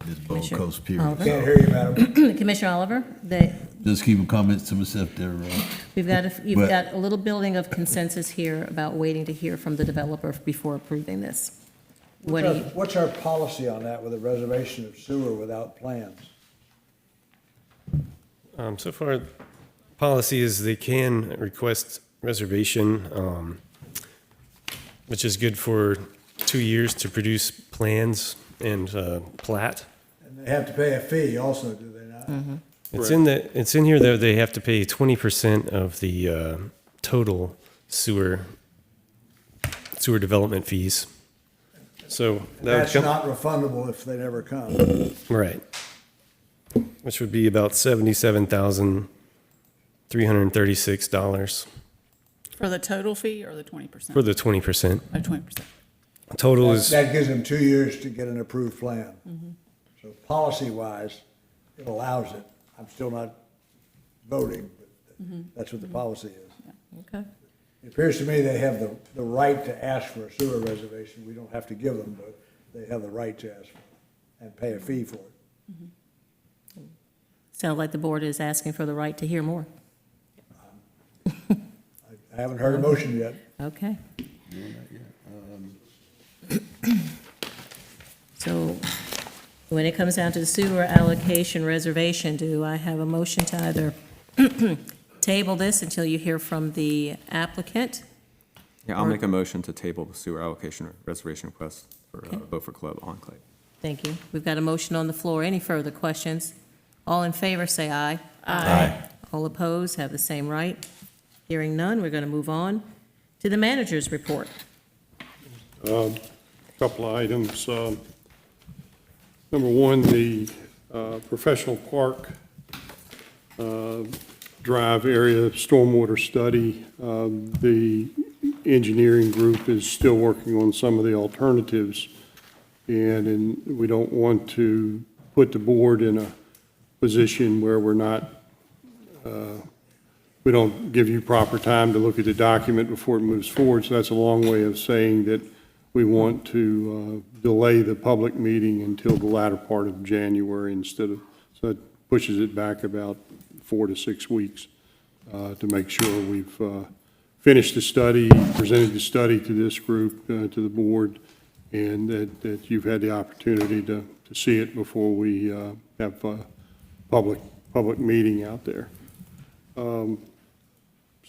this Gold Coast period. Oliver? Can't hear you, madam. Commissioner Oliver, Just keeping comments to myself there. you've But- got a little building of consensus here about waiting to hear from the developer before approving this. What do you, What's our policy on that with a reservation of sewer without plans? So far, policy is they can request reservation, which is good for 2 years to produce plans and plat. And they have to pay a fee also, do they not? It's in here that they have to pay 20% of the total sewer development fees. So that would That's come, not refundable if they never come. right, which would be about $77,336 For the total fee or the 20%? for the 20%. Oh, 20%. Total is, That gives them 2 years to get an approved plan. So policy-wise, it allows it. I'm still not voting, but that's what the policy is. okay. It appears to me they have the right to ask for a sewer reservation. We don't have to give them, but they have the right to ask for it and pay a fee for it. Sounds like the board is asking for the right to hear more. I haven't heard a motion yet. Okay. So when it comes down to the sewer allocation reservation, do I have a motion to either table this until you hear from the applicant? Yeah, I'll make a motion to table the sewer allocation reservation request for Beaufort Club Enclave. Thank you. We've got a motion on the floor. Any further questions? All in favor, say aye. Aye. All opposed, have the same right. Hearing none, we're going to move on to the manager's report. Couple of items. Number one, the professional park drive area stormwater study. The engineering group is still working on some of the alternatives, and we don't want to put the board in a position where we're not, we don't give you proper time to look at the document before it moves forward. So that's a long way of saying that we want to delay the public meeting until the latter part of January so that pushes it back about 4 to 6 weeks to make sure we've finished the study, presented the study to this group, to the board, and that you've had the opportunity to see it before we have a public meeting out there.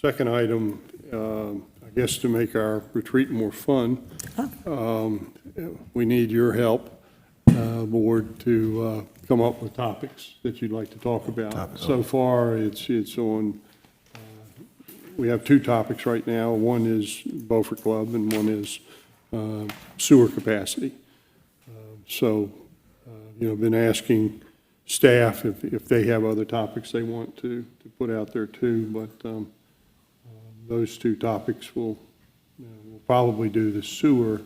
Second item, I guess to make our retreat more fun, we need your help, board, to come up with topics that you'd like to talk about. So far, it's on, we have 2 topics right now. One is Beaufort Club and one is sewer capacity. Been asking staff if they have other topics they want to put out there too, but those 2 topics we'll probably do the sewer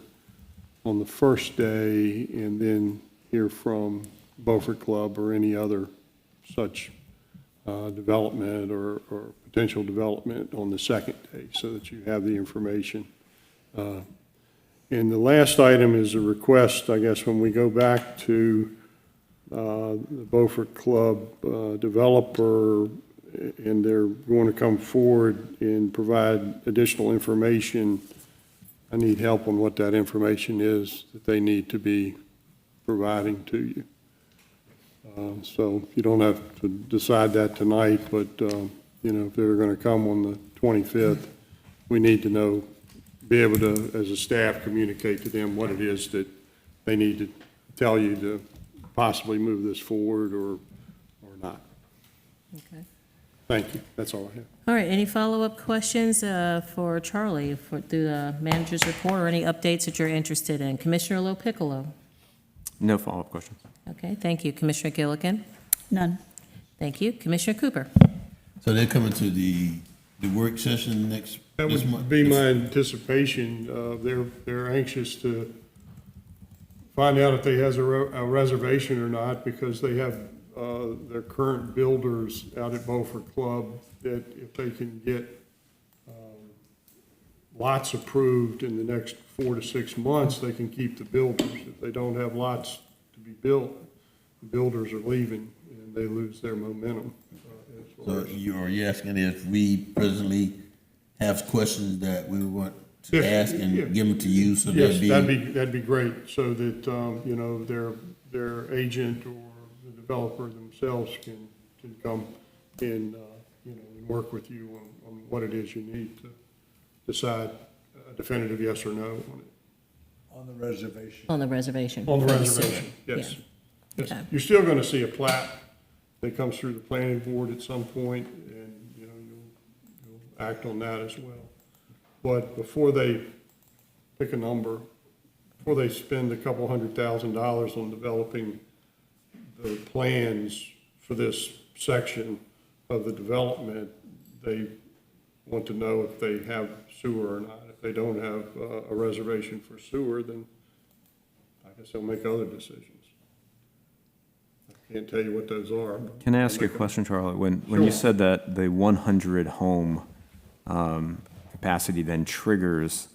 on the first day and then hear from Beaufort Club or any other such development or potential development on the second day so that you have the information. And the last item is a request, I guess, when we go back to the Beaufort Club developer and they're going to come forward and provide additional information, I need help on what that information is that they need to be providing to you. So you don't have to decide that tonight, but if they're going to come on the 25th, we need to be able to, as a staff, communicate to them what it is that they need to tell you to possibly move this forward or not. Okay. Thank you. That's all I have. All right, any follow-up questions for Charlie through the manager's report or any updates that you're interested in? Commissioner Lopiccolo? No follow-up questions. Okay, thank you. Commissioner Gilligan? None. Thank you. Commissioner Cooper? So they're coming to the work session this That would month? be my anticipation. They're anxious to find out if they has a reservation or not, because they have their current builders out at Beaufort Club that if they can get lots approved in the next 4 to 6 months, they can keep the builders. If they don't have lots to be built, the builders are leaving and they lose their momentum. So are you asking if we presently have questions that we want to ask and give them to you? So yes, that'd be great, so that their agent or the developer themselves can come and and work with you on what it is you need to decide a definitive yes or no on it. On the reservation. On the reservation. On the reservation, yes. Yeah. Yes. Okay. You're still going to see a plat that comes through the planning board at some point, and you'll act on that as well. But before they pick a number, before they spend a couple $100,000 on developing the plans for this section of the development, they want to know if they have sewer or not. If they don't have a reservation for sewer, then I guess they'll make other decisions. I can't tell you what those are. Can I ask you a question, Charlie? When you said that the 100 home capacity then triggers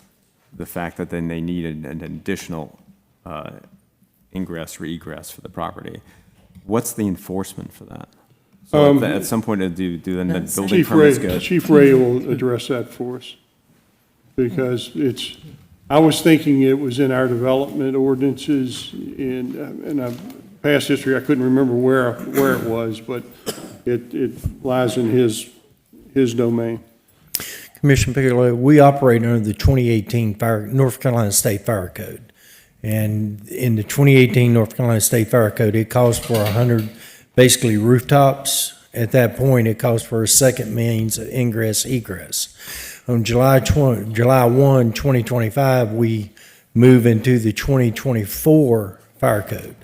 the fact that then they need an additional ingress or egress for the property, what's the enforcement for that? So at some point, do then the building permits go? Chief Ray will address that for us, because I was thinking it was in our development ordinances in past history. I couldn't remember where it was, but it lies in his domain. Commissioner Piccolo, we operate under the 2018 North Carolina State Fire Code. And in the 2018 North Carolina State Fire Code, it calls for 100 basically rooftops. At that point, it calls for a second means of ingress, egress. On July 1, 2025, we move into the 2024 fire code.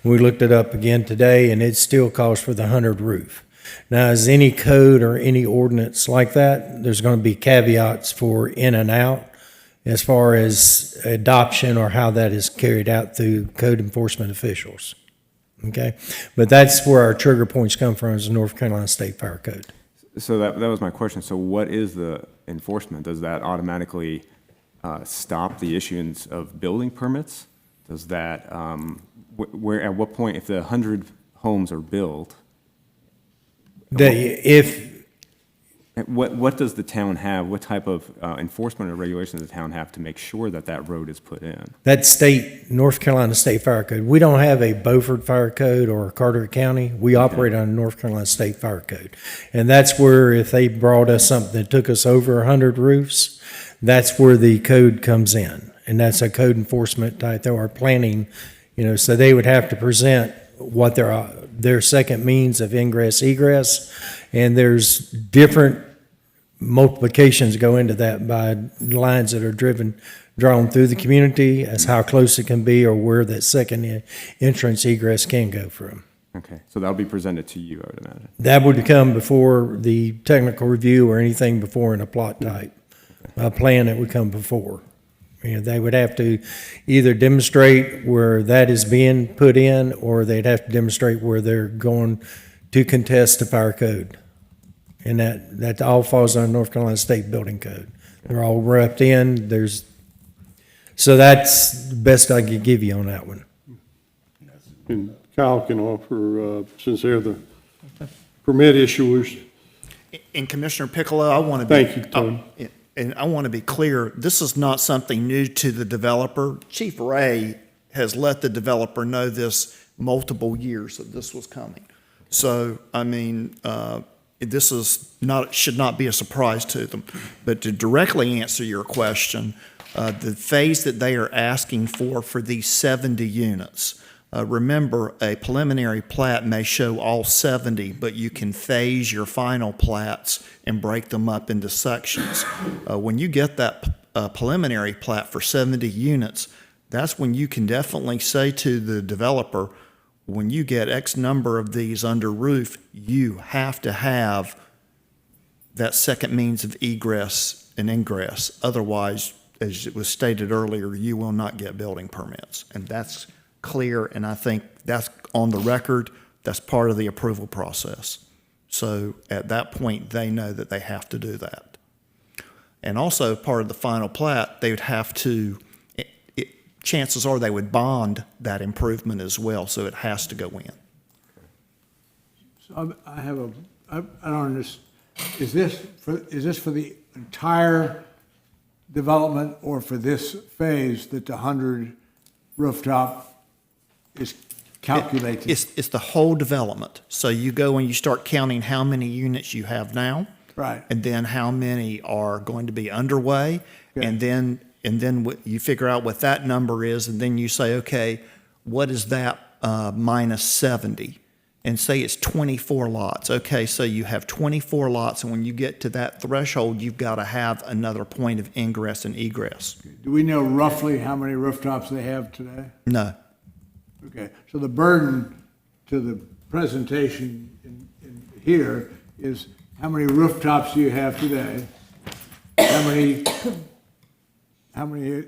We looked it up again today, and it still calls for the 100 roof. Now, as any code or any ordinance like that, there's going to be caveats for in and out as far as adoption or how that is carried out through code enforcement officials. Okay? But that's where our trigger points come from, is the North Carolina State Fire Code. So that was my question. So what is the enforcement? Does that automatically stop the issuance of building permits? Does that, where, at what point, if the 100 homes are built, what does the town have, what type of enforcement or regulations does the town have to make sure that that road is put in? That state, North Carolina State Fire Code. We don't have a Beaufort Fire Code or a Carteret County. We operate on North Carolina State Fire Code. And that's where if they brought us something that took us over 100 roofs, that's where the code comes in. And that's a code enforcement type, or planning, so they would have to present what their second means of ingress, egress, and there's different multiplications go into that by lines that are drawn through the community as how close it can be or where that second entrance egress can go from. Okay, so that'll be presented to you, I would imagine. That would come before the technical review or anything before in a plot type. A plan that would come before. They would have to either demonstrate where that is being put in, or they'd have to demonstrate where they're going to contest the fire code. And that all falls under North Carolina State Building Code. They're all wrapped in. So that's the best I could give you on that one. And Kyle can offer, since they're the permit issuers. And Commissioner Piccolo, I want to be. Thank you, Tony. And I want to be clear, this is not something new to the developer. Chief Ray has let the developer know this multiple years that this was coming. So, I mean, this should not be a surprise to them. But to directly answer your question, the phase that they are asking for these 70 units, remember, a preliminary plat may show all 70, but you can phase your final plats and break them up into sections. When you get that preliminary plat for 70 units, that's when you can definitely say to the developer, when you get X number of these under roof, you have to have that second means of egress and ingress. Otherwise, as it was stated earlier, you will not get building permits. And that's clear, and I think that's on the record. That's part of the approval process. So at that point, they know that they have to do that. And also part of the final plat, they would have to, chances are they would bond that improvement as well, so it has to go in. So I don't understand, is this for the entire development or for this phase that the 100 rooftop is calculated? It's the whole development. So you go and you start counting how many units you have now. Right. And then how many are going to be underway. Okay. And then you figure out what that number is, and then you say, okay, what is that minus 70? And say it's 24 lots. Okay, so you have 24 lots, and when you get to that threshold, you've got to have another point of ingress and egress. Do we know roughly how many rooftops they have today? No. Okay, so the burden to the presentation in here is how many rooftops do you have today? How many,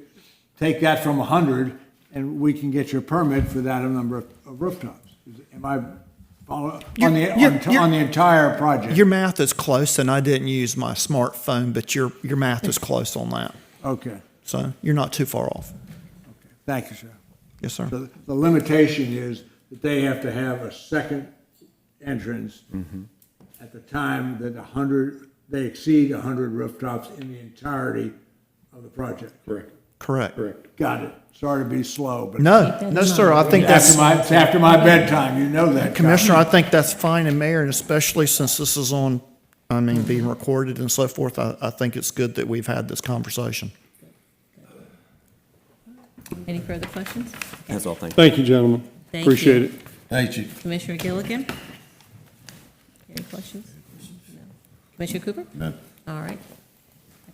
take that from 100, and we can get your permit for that number of rooftops. Am I following on the entire project? Your math is close, and I didn't use my smartphone, but your math is close on that. Okay. So you're not too far off. Okay. Thank you, sir. Yes, sir. So the limitation is that they have to have a second entrance at the time that they exceed 100 rooftops in the entirety of the project. Correct. Got it. Sorry to be slow, but No, sir. I think it's after my bedtime. You know that, Commissioner. I think that's fine, and Mayor, and especially since this is on, being recorded and so forth. I think it's good that we've had this conversation. Any further questions? That's all. Thank you. Thank you, gentlemen. Thank Appreciate you. it. Thank you. Commissioner Gilligan? Any questions? No. Commissioner Cooper? No. All right.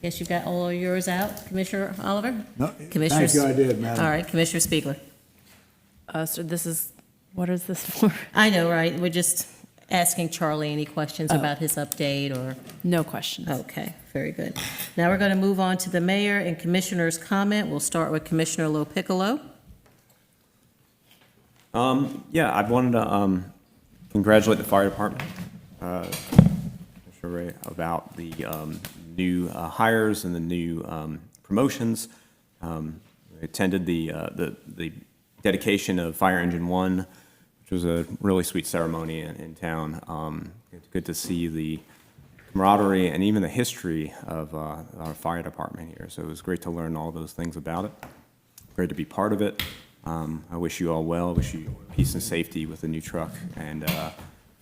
Guess you got all of yours out, Commissioner Oliver? No, Commissioner thank you, I did, Madam. All right, Commissioner Spiegler. So this is, what is this for? I know, right? We're just asking Charlie any questions Oh. about his update or? No questions. Okay, very good. Now we're going to move on to the mayor and commissioner's comment. We'll start with Commissioner Lopiccolo. Yeah, I wanted to congratulate the fire department, Commissioner Ray, about the new hires and the new promotions. I attended the dedication of Fire Engine 1, which was a really sweet ceremony in town. It's good to see the camaraderie and even the history of our fire department here. So it was great to learn all those things about it. Great to be part of it. I wish you all well. I wish you peace and safety with the new truck and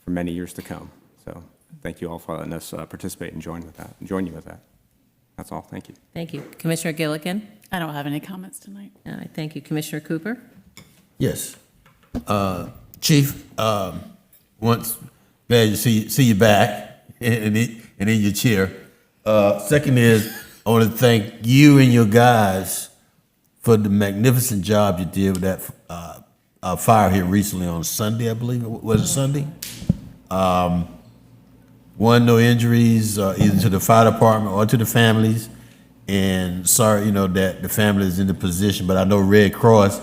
for many years to come. So thank you all for letting us participate and join you with that. That's all. Thank you. Thank you. Commissioner Gilligan. I don't have any comments tonight. All right, thank you. Commissioner Cooper. Yes. Chief, once, glad to see you back and in your chair. Second is, I want to thank you and your guys for the magnificent job you did with that fire here recently on Sunday, I believe. Was it Sunday? No injuries either to the fire department or to the families. And sorry, that the family is in the position, but I know Red Cross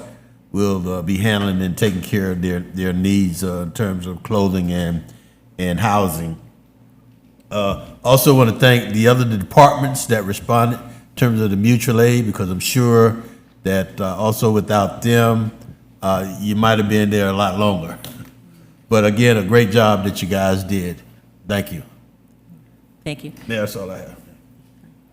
will be handling and taking care of their needs in terms of clothing and housing. Also want to thank the other departments that responded in terms of the mutual aid, because I'm sure that also without them, you might have been there a lot longer. But again, a great job that you guys did. Thank you. Thank you. Yeah, that's all I have.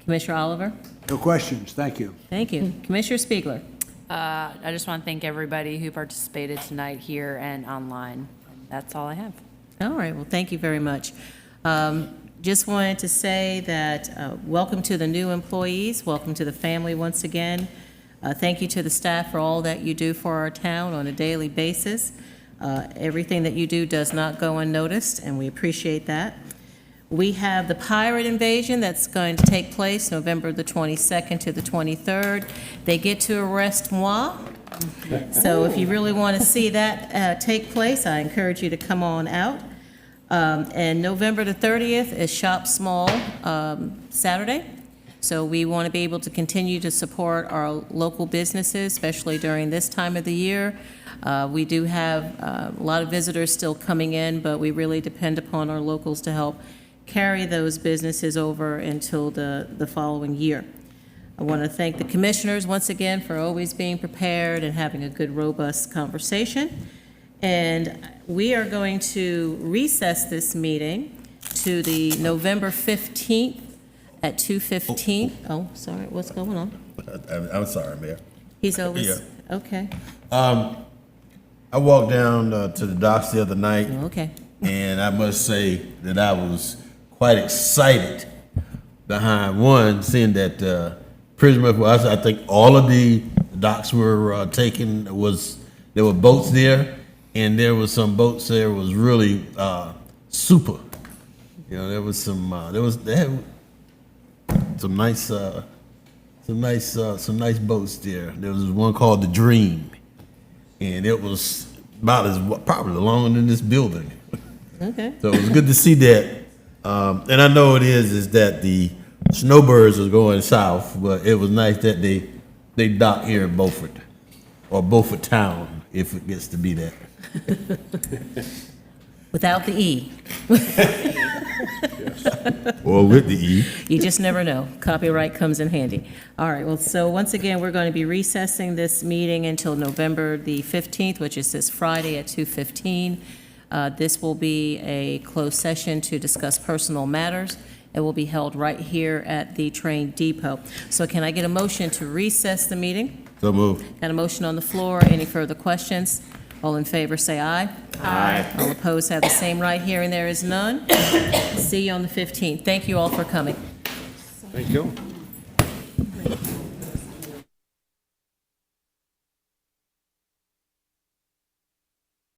Commissioner Oliver. No questions, thank you. Thank you. Commissioner Spiegler. I just want to thank everybody who participated tonight here and online. That's all I have. All right, well, thank you very much. Just wanted to say that welcome to the new employees, welcome to the family once again. Thank you to the staff for all that you do for our town on a daily basis. Everything that you do does not go unnoticed, and we appreciate that. We have the pirate invasion that's going to take place November the 22nd to the 23rd. They get to arrest moi. So if you really want to see that take place, I encourage you to come on out. And November the 30th is Shop Small Saturday. So we want to be able to continue to support our local businesses, especially during this time of the year. We do have a lot of visitors still coming in, but we really depend upon our locals to help carry those businesses over until the following year. I want to thank the commissioners once again for always being prepared and having a good, robust conversation. And we are going to recess this meeting to the November 15th at 2:15. Oh, sorry, what's going on? I'm sorry, Mayor. He's always, Yeah. okay. I walked down to the docks the other night. Okay. And I must say that I was quite excited behind one, seeing that Prisoner of Us, I think all of the docks were taken, there were boats there, and there was some boats there was really super. There was they had some nice boats there. There was one called the Dream, and it was about as probably longer than this building. Okay. So it was good to see that. And I know it is that the snowbirds are going south, but it was nice that they dock here in Beaufort, or Beaufort Town, if it gets to be that. Without the E. Or with the E. You just never know. Copyright comes in handy. All right, well, so once again, we're going to be recessing this meeting until November the 15th, which is this Friday at 2:15. This will be a closed session to discuss personal matters. It will be held right here at the train depot. So can I get a motion to recess the meeting? So moved. Got a motion on the floor. Any further questions? All in favor, say aye. Aye. All opposed have the same right. Hearing there is none. See you on the 15th. Thank you all for coming. Thank you.